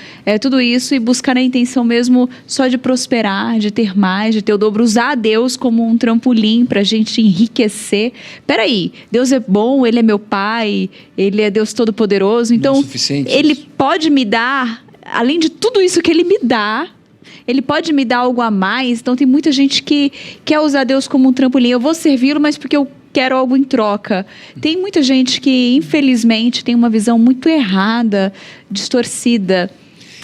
tudo isso e buscar na intenção mesmo só de prosperar, de ter mais, de ter o dobro, usar a Deus como um trampolim pra gente enriquecer. Peraí, Deus é bom, Ele é meu Pai, Ele é Deus Todo-Poderoso, então Ele pode me dar, além de tudo isso que Ele me dá, Ele pode me dar algo a mais. Então tem muita gente que quer usar Deus como um trampolim. Eu vou servi-lo, mas porque eu quero algo em troca. Tem muita gente que, infelizmente, tem uma visão muito errada, distorcida.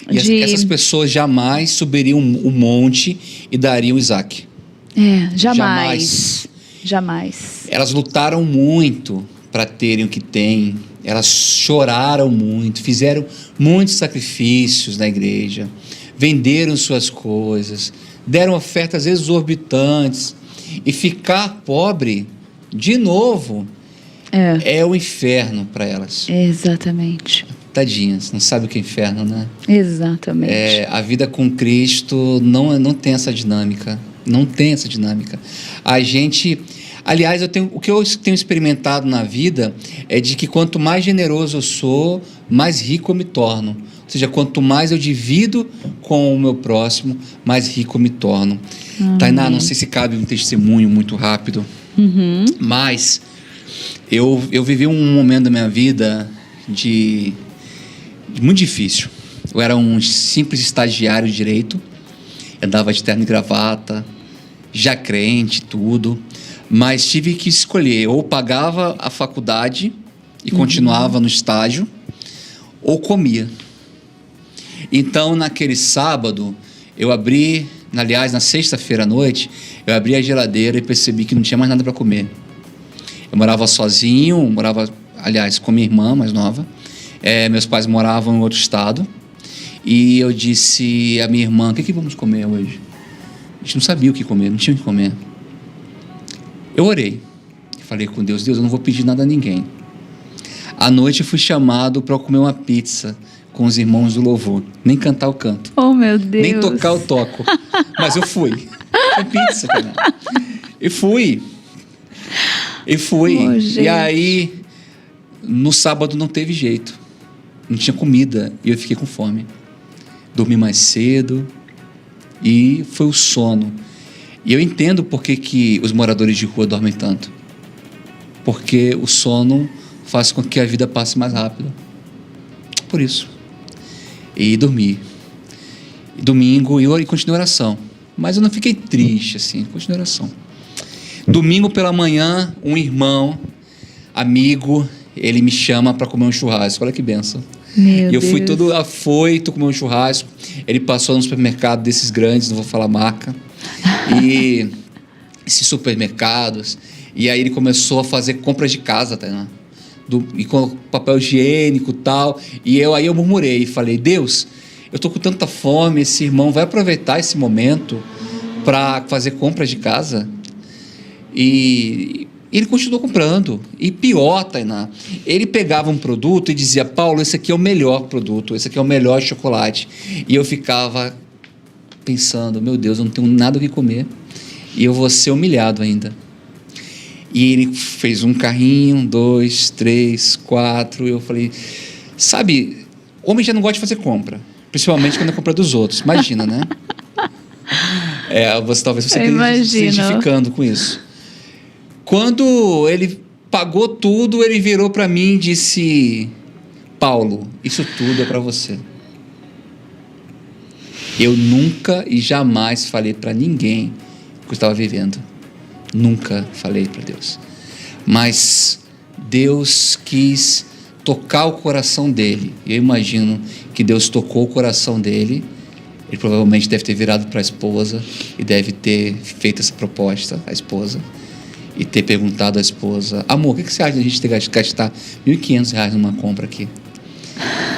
E essas pessoas jamais subiriam o monte e dariam Isaac. Jamais. Elas lutaram muito para terem o que têm. Elas choraram muito, fizeram muitos sacrifícios na igreja. Venderam suas coisas, deram ofertas exorbitantes. E ficar pobre, de novo, é o inferno para elas. Exatamente. Tadinhas, não sabe o que é inferno, né? Exatamente. A vida com Cristo não tem essa dinâmica. Não tem essa dinâmica. A gente... Aliás, o que eu tenho experimentado na vida é de que quanto mais generoso eu sou, mais rico eu me torno. Ou seja, quanto mais eu divido com o meu próximo, mais rico eu me torno. Tainá, não sei se cabe um testemunho muito rápido, mas eu vivi um momento da minha vida muito difícil. Eu era um simples estagiário de direito, andava de terno e gravata, já crente, tudo, mas tive que escolher, ou pagava a faculdade e continuava no estágio, ou comia. Então, naquele sábado, na sexta-feira à noite, eu abri a geladeira e percebi que não tinha mais nada para comer. Eu morava sozinho, com minha irmã mais nova. Meus pais moravam em outro estado. E eu disse à minha irmã, o que vamos comer hoje? A gente não sabia o que comer, não tinha o que comer. Eu orei. Falei com Deus, eu não vou pedir nada a ninguém. À noite eu fui chamado para comer uma pizza com os irmãos do louvor. Nem cantar eu canto. Oh, meu Deus. Nem tocar eu toco. Mas eu fui. Foi pizza, cara. E fui. Oh, e aí, no sábado não teve jeito. Não tinha comida. E eu fiquei com fome. Dormi mais cedo. E foi o sono. E eu entendo por que os moradores de rua dormem tanto. Porque o sono faz com que a vida passe mais rápido. Por isso. E dormi. Domingo, e continuei a oração. Mas eu não fiquei triste, assim, continuei a oração. Domingo pela manhã, um irmão, amigo, ele me chama para comer um churrasco. Olha que bênção. Meu e eu fui Deus. todo afoito comer um churrasco. Ele passou num supermercado desses grandes, não vou falar marca. E esses supermercados. E aí ele começou a fazer compras de casa, tá? E com papel higiênico e tal. E aí eu murmurei e falei, Deus, eu tô com tanta fome, esse irmão vai aproveitar esse momento para fazer compras de casa? E ele continuou comprando. E pior, Tainá, ele pegava um produto e dizia, Paulo, esse aqui é o melhor produto, esse aqui é o melhor chocolate. E eu ficava pensando, meu Deus, eu não tenho nada o que comer. E eu vou ser humilhado ainda. E ele fez um carrinho, 2, 3, 4. E eu falei, sabe, homem já não gosta de fazer compra. Principalmente quando é compra dos outros. Imagina, né? Talvez você esteja se identificando com isso. Quando ele pagou tudo, ele virou para mim e disse, Paulo, isso tudo é para você. Eu nunca e jamais falei para ninguém o que eu estava vivendo. Nunca falei para Deus. Mas Deus quis tocar o coração dele. Eu imagino que Deus tocou o coração dele. Ele provavelmente deve ter virado para a esposa e deve ter feito essa proposta à esposa. E ter perguntado à esposa, amor, o que você acha de a gente ter que gastar R$1.500 numa compra aqui?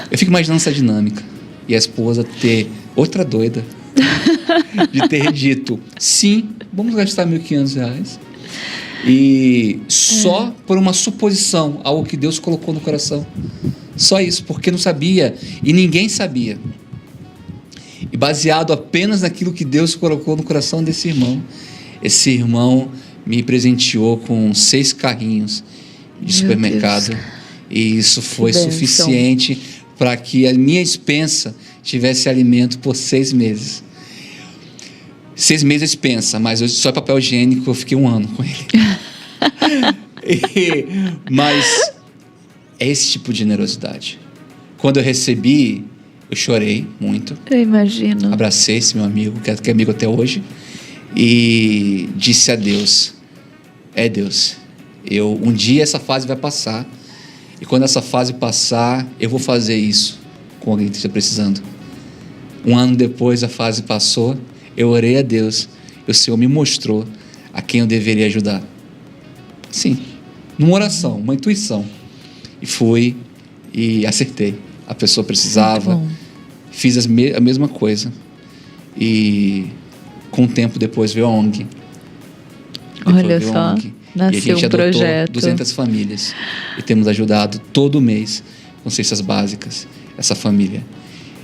Eu fico imaginando essa dinâmica. E a esposa ter outra doida de ter dito, sim, vamos gastar R$1.500. E só por uma suposição, algo que Deus colocou no coração. Só isso, porque não sabia e ninguém sabia. E baseado apenas naquilo que Deus colocou no coração desse irmão, esse irmão me presenteou com 6 carrinhos de supermercado. Deus. E isso foi bênção. suficiente para que a minha despensa tivesse alimento por 6 meses. 6 meses de despensa, mas só papel higiênico eu fiquei 1 ano com ele. Mas é esse tipo de generosidade. Quando eu recebi, eu chorei muito. Eu imagino. Abracei esse meu amigo, que é amigo até hoje, e disse a Deus: é Deus, um dia essa fase vai passar, e quando essa fase passar, eu vou fazer isso com alguém que esteja precisando. 1 ano depois a fase passou, eu orei a Deus, e o Senhor me mostrou a quem eu deveria ajudar. Sim, numa oração, uma intuição. E fui e acertei. A pessoa precisava, fiz a mesma coisa. E com o tempo depois veio a ONG. Olha só, nasceu e a gente um adotou projeto. 200 famílias. E temos ajudado todo mês com cestas básicas essa família.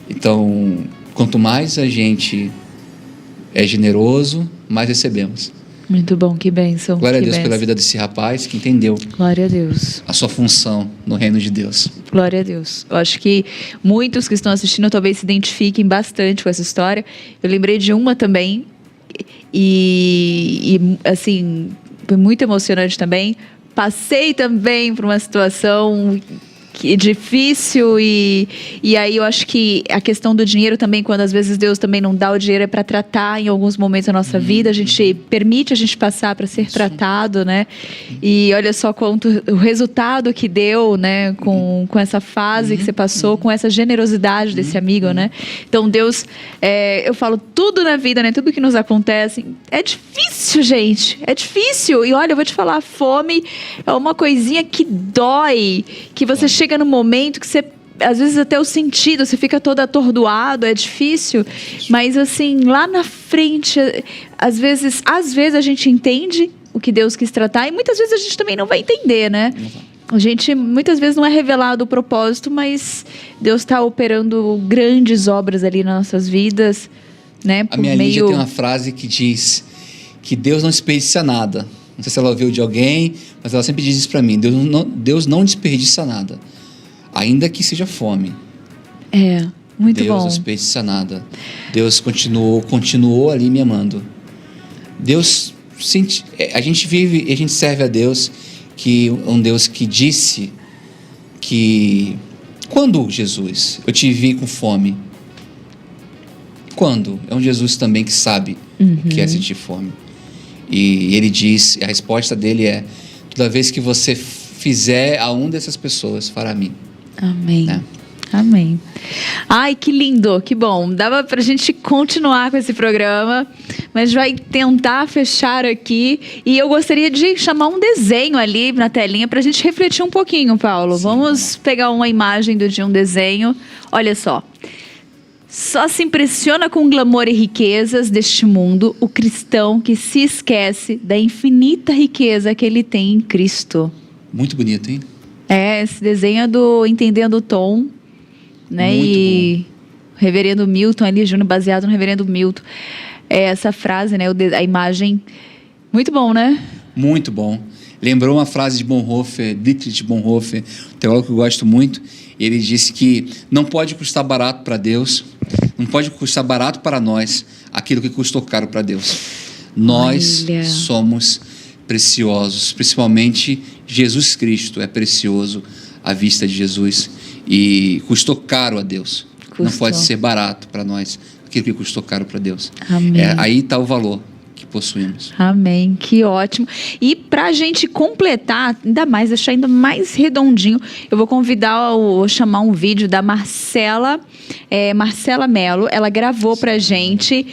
Então, quanto mais a gente é generoso, mais recebemos. Muito bom, que bênção. Glória a que Deus bênção. pela vida desse rapaz que entendeu Glória a Deus. a sua função no reino de Deus. Glória a Deus. Eu acho que muitos que estão assistindo talvez se identifiquem bastante com essa história. Eu lembrei de uma também e assim, foi muito emocionante também. Passei também por uma situação difícil e aí eu acho que a questão do dinheiro também, quando às vezes Deus também não dá o dinheiro, é para tratar em alguns momentos da nossa vida, a gente permite a gente passar para ser tratado, né? E olha só quanto o resultado que deu, né? Com essa fase que você passou, com essa generosidade desse amigo, né? Então Deus, eu falo, tudo na vida, né? Tudo que nos acontece, é difícil, gente, é difícil. E olha, eu vou te falar, a fome é uma coisinha que dói, que você chega no momento que você, às vezes até o sentido, você fica todo atordoado, é difícil, mas assim, lá na frente, às vezes a gente entende o que Deus quis tratar e muitas vezes a gente também não vai entender, né? A gente, muitas vezes não é revelado o propósito, mas Deus está operando grandes obras ali nas nossas vidas, né? A minha Lídia tem uma frase que diz que Deus não desperdiça nada. Não sei se ela ouviu de alguém, mas ela sempre diz isso para mim. Deus não desperdiça nada, ainda que seja fome. Muito Deus bom. não desperdiça nada. Deus continuou ali me amando. Deus, a gente vive e a gente serve a Deus, um Deus que disse que quando, Jesus, eu te vi com fome? Quando? É um Jesus também que sabe o que é sentir fome. E ele diz, a resposta dele é: toda vez que você fizer a um dessas pessoas, fará a mim. Amém. Né? Amém. Ai, que lindo, que bom. Dava pra gente continuar com esse programa, mas vai tentar fechar aqui. E eu gostaria de chamar um desenho ali na telinha pra gente refletir um pouquinho, Paulo. Sim, vamos pegar uma imagem de um desenho. Olha só. Só se impressiona com o glamour e riquezas deste mundo o cristão que se esquece da infinita riqueza que ele tem em Cristo. Muito bonito, hein? Esse desenho é do Entendendo o Tom, né? Muito e bom. o Reverendo Milton ali, Júnior, baseado no Reverendo Milton. Essa frase, né? A imagem, muito bom, né? Muito bom. Lembrou uma frase de Bonhoeffer, Dietrich Bonhoeffer, um teólogo que eu gosto muito. Ele disse que não pode custar barato para Deus, não pode custar barato para nós aquilo que custou caro para Deus. Nós somos preciosos, principalmente Jesus Cristo é precioso à vista de Jesus e custou caro a Deus. Não pode ser barato para nós aquilo que custou caro para Deus. Amém. Aí está o valor que possuímos. Amém, que ótimo. E pra gente completar, ainda mais, deixar ainda mais redondinho, eu vou chamar um vídeo da Marcela Mello. Ela gravou pra gente,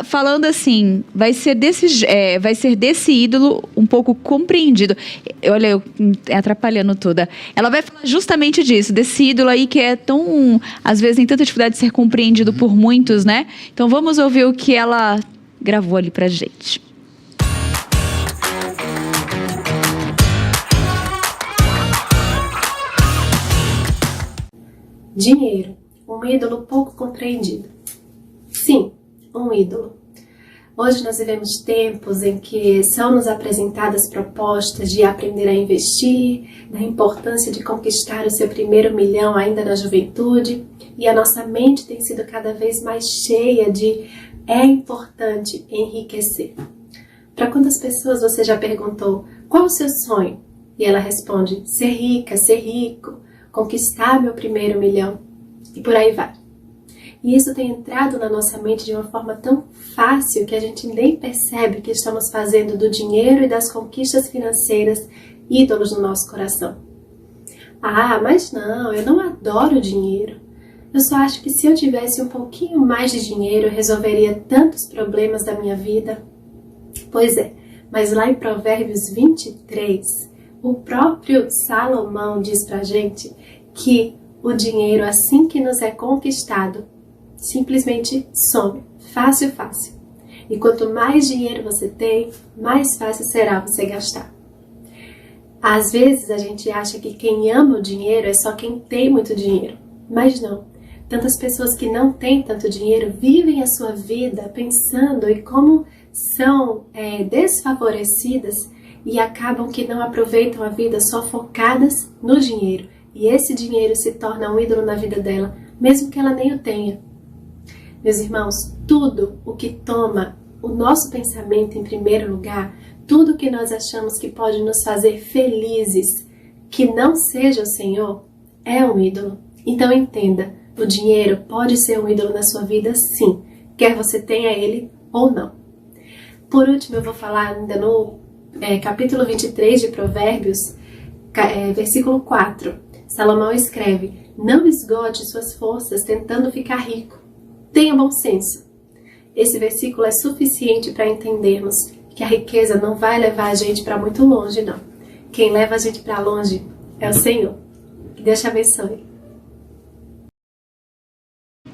falando assim, vai ser desse ídolo um pouco compreendido. Olha, eu atrapalhando toda. Ela vai falar justamente disso, desse ídolo aí que é tão, às vezes, tem tanta dificuldade de ser compreendido por muitos, né? Então vamos ouvir o que ela gravou ali pra gente. Dinheiro, um ídolo pouco compreendido. Sim, um ídolo. Hoje nós vivemos tempos em que são nos apresentadas propostas de aprender a investir, da importância de conquistar o seu primeiro milhão ainda na juventude, e a nossa mente tem sido cada vez mais cheia de é importante enriquecer. Para quantas pessoas você já perguntou qual o seu sonho? E ela responde, ser rica, ser rico, conquistar meu primeiro milhão, e por aí vai. E isso tem entrado na nossa mente de uma forma tão fácil que a gente nem percebe que estamos fazendo do dinheiro e das conquistas financeiras ídolos no nosso coração. Ah, mas não, eu não adoro dinheiro. Eu só acho que se eu tivesse um pouquinho mais de dinheiro, eu resolveria tantos problemas da minha vida. Pois é, mas lá em Provérbios 23, o próprio Salomão diz pra gente que o dinheiro, assim que nos é conquistado, simplesmente some, fácil. E quanto mais dinheiro você tem, mais fácil será você gastar. Às vezes a gente acha que quem ama o dinheiro é só quem tem muito dinheiro, mas não. Tantas pessoas que não têm tanto dinheiro vivem a sua vida pensando em como são desfavorecidas e acabam que não aproveitam a vida só focadas no dinheiro. E esse dinheiro se torna um ídolo na vida dela, mesmo que ela nem o tenha. Meus irmãos, tudo o que toma o nosso pensamento em primeiro lugar, tudo que nós achamos que pode nos fazer felizes, que não seja o Senhor, é um ídolo. Então entenda, o dinheiro pode ser um ídolo na sua vida sim, quer você tenha ele ou não. Por último, eu vou falar ainda no capítulo 23 de Provérbios, versículo 4. Salomão escreve, não esgote suas forças tentando ficar rico. Tenha bom senso. Esse versículo é suficiente para entendermos que a riqueza não vai levar a gente para muito longe, não. Quem leva a gente para longe é o Senhor. Que Deus te abençoe.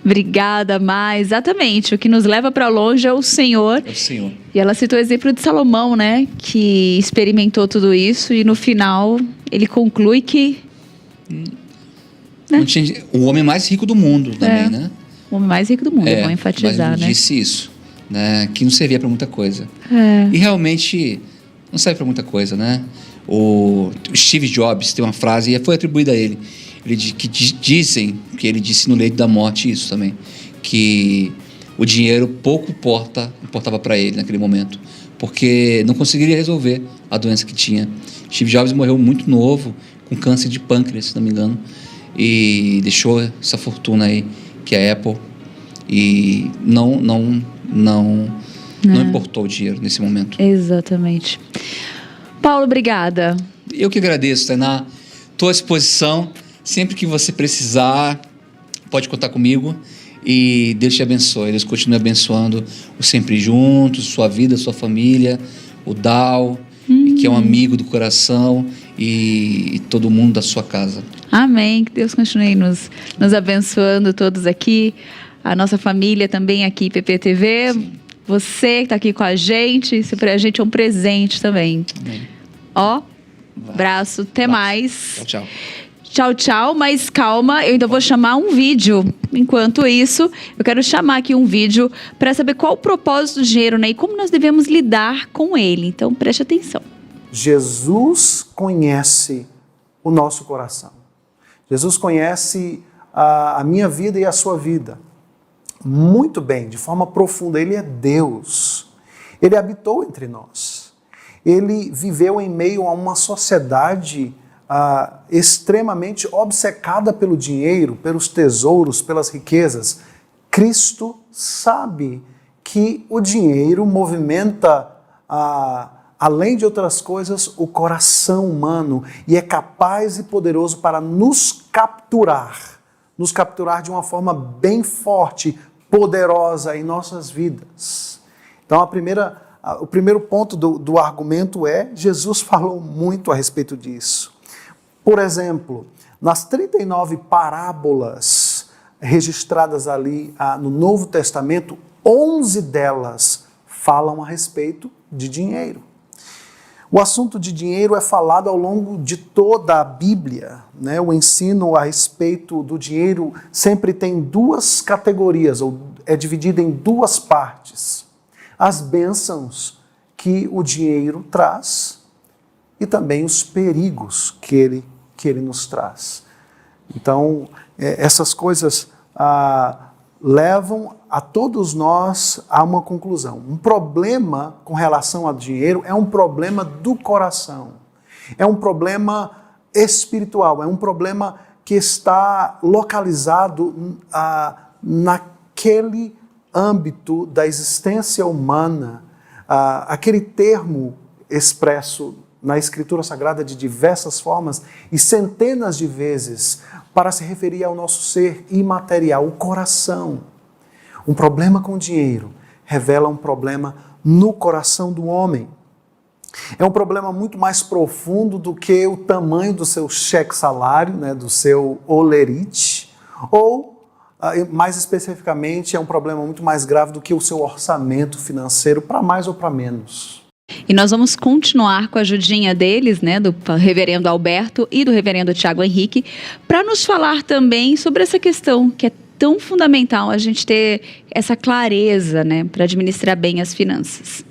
Obrigada, Má. Exatamente. O que nos leva para longe é o Senhor. É o Senhor. E ela citou o exemplo de Salomão, né? Que experimentou tudo isso e no final ele conclui que... Não tinha, o homem mais rico do mundo também, né? O homem mais rico do mundo, vamos enfatizar, mas né? disse isso, né? Que não servia para muita coisa. E realmente não serve para muita coisa, né? O Steve Jobs tem uma frase, e foi atribuída a ele. Dizem que ele disse no leito da morte isso também, que o dinheiro pouco importava para ele naquele momento, porque não conseguiria resolver a doença que tinha. Steve Jobs morreu muito novo, com câncer de pâncreas, se não me engano, e deixou essa fortuna aí, que é a Apple, e não importou o dinheiro nesse momento. Exatamente. Paulo, obrigada. Eu que agradeço, Tainá. Estou à disposição. Sempre que você precisar, pode contar comigo. E Deus te abençoe. Deus continue abençoando o Sempre Juntos, sua vida, sua família, o Dal, que é um amigo do coração, e todo mundo da sua casa. Amém. Que Deus continue nos abençoando todos aqui. A nossa família também aqui, PPTV. Sim. Você que está aqui com a gente, isso para a gente é um presente também. Amém. Abraço, até mais. Tchau. Tchau, mas calma, eu ainda vou chamar um vídeo. Enquanto isso, eu quero chamar aqui um vídeo para saber qual o propósito do dinheiro, né? E como nós devemos lidar com ele. Então, preste atenção. Jesus conhece o nosso coração. Jesus conhece a minha vida e a sua vida muito bem, de forma profunda. Ele é Deus. Ele habitou entre nós. Ele viveu em meio a uma sociedade extremamente obcecada pelo dinheiro, pelos tesouros, pelas riquezas. Cristo sabe que o dinheiro movimenta, além de outras coisas, o coração humano e é capaz e poderoso para nos capturar de uma forma bem forte, poderosa em nossas vidas. Então o primeiro ponto do argumento é, Jesus falou muito a respeito disso. Por exemplo, nas 39 parábolas registradas ali no Novo Testamento, 11 delas falam a respeito de dinheiro. O assunto de dinheiro é falado ao longo de toda a Bíblia, né? O ensino a respeito do dinheiro sempre tem duas categorias, ou é dividido em duas partes. as bênçãos que o dinheiro traz e também os perigos que ele nos traz. Então, essas coisas levam a todos nós a uma conclusão. Um problema com relação ao dinheiro é um problema do coração, é um problema espiritual, é um problema que está localizado naquele âmbito da existência humana, aquele termo expresso na Escritura Sagrada de diversas formas e centenas de vezes para se referir ao nosso ser imaterial, o coração. Um problema com o dinheiro revela um problema no coração do homem. É um problema muito mais profundo do que o tamanho do seu cheque-salário, né, do seu olerite, ou, mais especificamente, é um problema muito mais grave do que o seu orçamento financeiro, para mais ou para menos. E nós vamos continuar com a ajudinha deles, né, do reverendo Alberto e do reverendo Tiago Henrique, para nos falar também sobre essa questão que é tão fundamental a gente ter essa clareza, né, para administrar bem as finanças.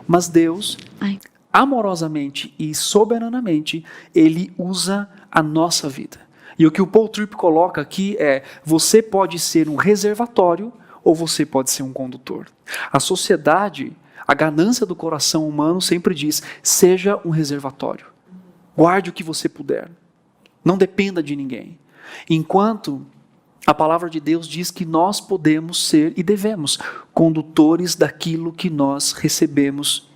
Mas Deus, amorosamente e soberanamente, Ele usa a nossa vida. E o que o Paul Tripp coloca aqui é: você pode ser um reservatório ou você pode ser um condutor. A sociedade, a ganância do coração humano sempre diz: seja um reservatório. Guarde o que você puder. Não dependa de ninguém. Enquanto a palavra de Deus diz que nós podemos ser e devemos condutores daquilo que nós recebemos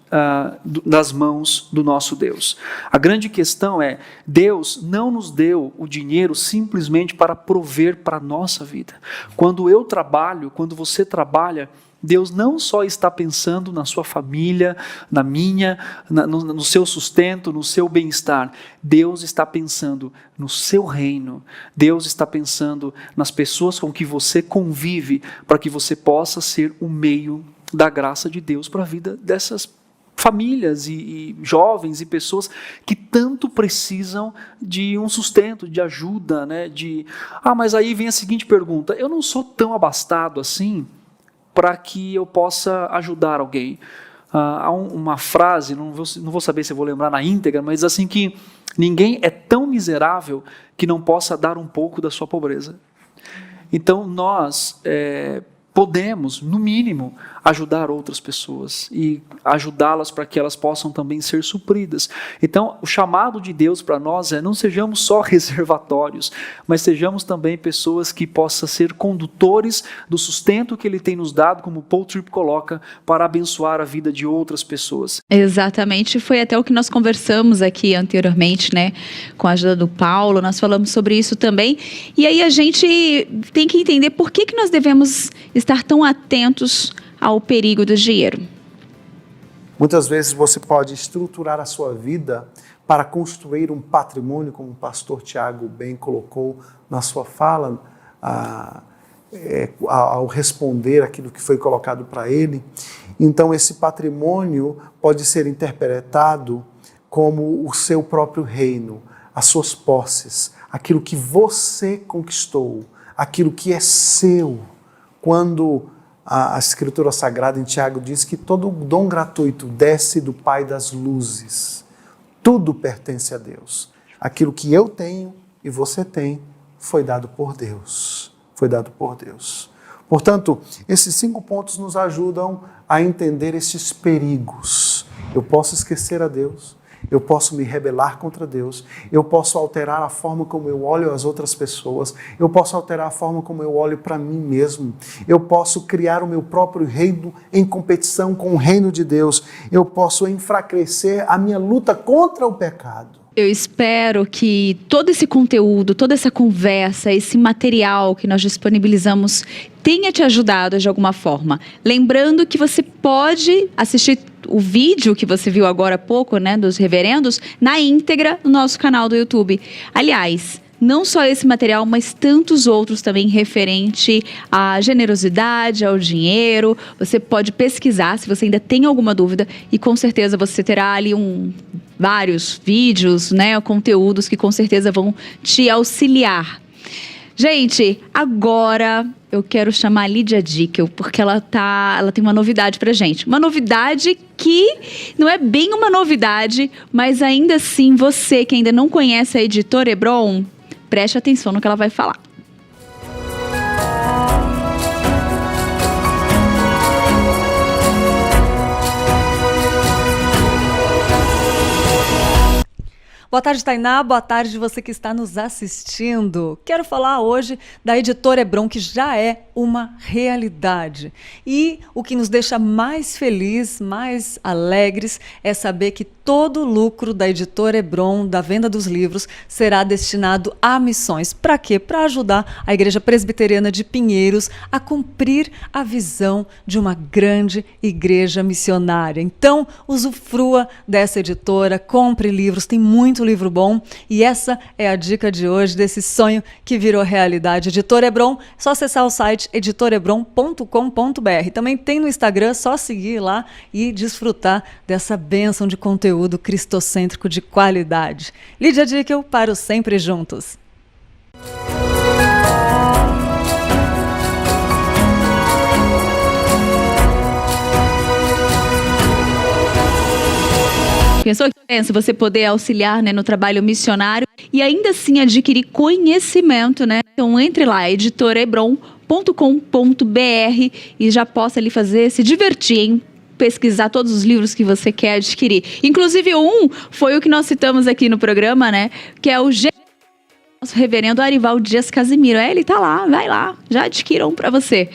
das mãos do nosso Deus. A grande questão é: Deus não nos deu o dinheiro simplesmente para prover para a nossa vida. Quando eu trabalho, quando você trabalha, Deus não só está pensando na sua família, na minha, no seu sustento, no seu bem-estar. Deus está pensando no seu reino. Deus está pensando nas pessoas com que você convive, para que você possa ser o meio da graça de Deus para a vida dessas famílias e jovens e pessoas que tanto precisam de um sustento, de ajuda, né? Mas aí vem a seguinte pergunta: eu não sou tão abastado assim para que eu possa ajudar alguém. Há uma frase, não vou saber se eu vou lembrar na íntegra, mas assim que ninguém é tão miserável que não possa dar um pouco da sua pobreza. Então nós podemos, no mínimo, ajudar outras pessoas e ajudá-las para que elas possam também ser supridas. Então, o chamado de Deus para nós é: não sejamos só reservatórios, mas sejamos também pessoas que possam ser condutores do sustento que Ele tem nos dado, como Paul Tripp coloca, para abençoar a vida de outras pessoas. Exatamente, foi até o que nós conversamos aqui anteriormente, né, com a ajuda do Paulo, nós falamos sobre isso também, e aí a gente tem que entender por que nós devemos estar tão atentos ao perigo do dinheiro. Muitas vezes você pode estruturar a sua vida para construir um patrimônio, como o pastor Tiago bem colocou na sua fala, ao responder aquilo que foi colocado para ele. Então esse patrimônio pode ser interpretado como o seu próprio reino, as suas posses, aquilo que você conquistou, aquilo que é seu. Quando a Escritura Sagrada em Tiago diz que todo dom gratuito desce do Pai das luzes. Tudo pertence a Deus. Aquilo que eu tenho e você tem foi dado por Deus. Foi dado por Deus. Portanto, esses 5 pontos nos ajudam a entender esses perigos. Eu posso esquecer a Deus. Eu posso me rebelar contra Deus, eu posso alterar a forma como eu olho as outras pessoas, eu posso alterar a forma como eu olho para mim mesmo, eu posso criar o meu próprio reino em competição com o reino de Deus, eu posso enfraquecer a minha luta contra o pecado. Eu espero que todo esse conteúdo, toda essa conversa, esse material que nós disponibilizamos tenha te ajudado de alguma forma. Lembrando que você pode assistir o vídeo que você viu agora há pouco, né, dos reverendos, na íntegra no nosso canal do YouTube. Aliás, não só esse material, mas tantos outros também referente à generosidade, ao dinheiro. Você pode pesquisar se você ainda tem alguma dúvida e com certeza você terá ali vários vídeos, né, conteúdos que com certeza vão te auxiliar. Gente, agora eu quero chamar a Lídia Dickel, porque ela tem uma novidade pra gente. Uma novidade que não é bem uma novidade, mas ainda assim, você que ainda não conhece a Editora Hebron, preste atenção no que ela vai falar. Boa tarde, Tainá. Boa tarde, você que está nos assistindo. Quero falar hoje da Editora Hebron, que já é uma realidade. E o que nos deixa mais felizes, mais alegres, é saber que todo o lucro da Editora Hebron, da venda dos livros, será destinado a missões. Para quê? Para ajudar a Igreja Presbiteriana de Pinheiros a cumprir a visão de uma grande igreja missionária. Então, usufrua dessa editora, compre livros, tem muito livro bom, e essa é a dica de hoje desse sonho que virou realidade. Editora Hebron, só acessar o site editorebron.com.br. Também tem no Instagram, só seguir lá e desfrutar dessa bênção de conteúdo cristocêntrico de qualidade. Lídia Dickel para o Sempre Juntos. Pensou que pensa você poder auxiliar, né, no trabalho missionário e ainda assim adquirir conhecimento, né? Então entre lá, editorebron.com.br e já possa ali se divertir, hein? Pesquisar todos os livros que você quer adquirir. Inclusive foi o que nós citamos aqui no programa, né? Que é o nosso reverendo Arival Dias Casimiro. Ele tá lá, vai lá, já adquiram para você.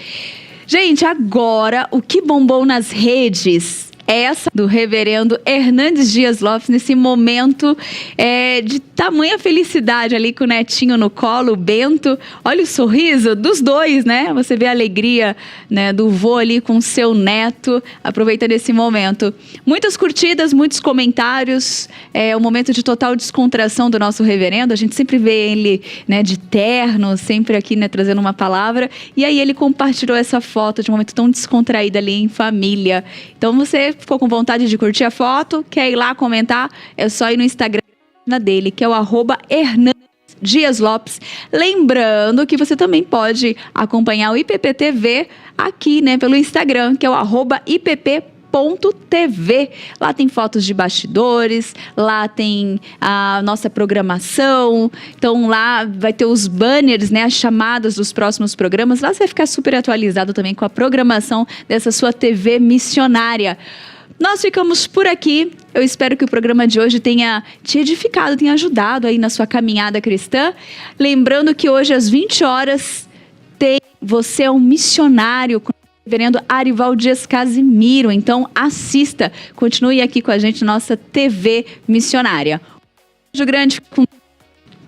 Gente, agora o que bombou nas redes é essa do reverendo Hernandes Dias Lopes, nesse momento de tamanha felicidade ali com o netinho no colo, o Bento. Olha o sorriso dos dois, né? Você vê a alegria, né, do vô ali com o seu neto, aproveitando esse momento. Muitas curtidas, muitos comentários, um momento de total descontração do nosso reverendo. A gente sempre vê ele, né, de terno, sempre aqui, né, trazendo uma palavra. E aí ele compartilhou essa foto de um momento tão descontraído ali em família. Então você ficou com vontade de curtir a foto, quer ir lá comentar, é só ir no Instagram dele, que é o @HernandesDiasLopes. Lembrando que você também pode acompanhar o IPP-TV aqui, né, pelo Instagram, que é o @IPP.TV. Lá tem fotos de bastidores, lá tem a nossa programação, então lá vai ter os banners, né, as chamadas dos próximos programas. Lá você vai ficar super atualizado também com a programação dessa sua TV missionária. Nós ficamos por aqui. Eu espero que o programa de hoje tenha te edificado, tenha ajudado aí na sua caminhada cristã. Lembrando que hoje às 20 horas tem Você é um Missionário com o reverendo Arival Dias Casimiro. Então assista, continue aqui com a gente, nossa TV missionária. Um beijo grande.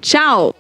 Tchau!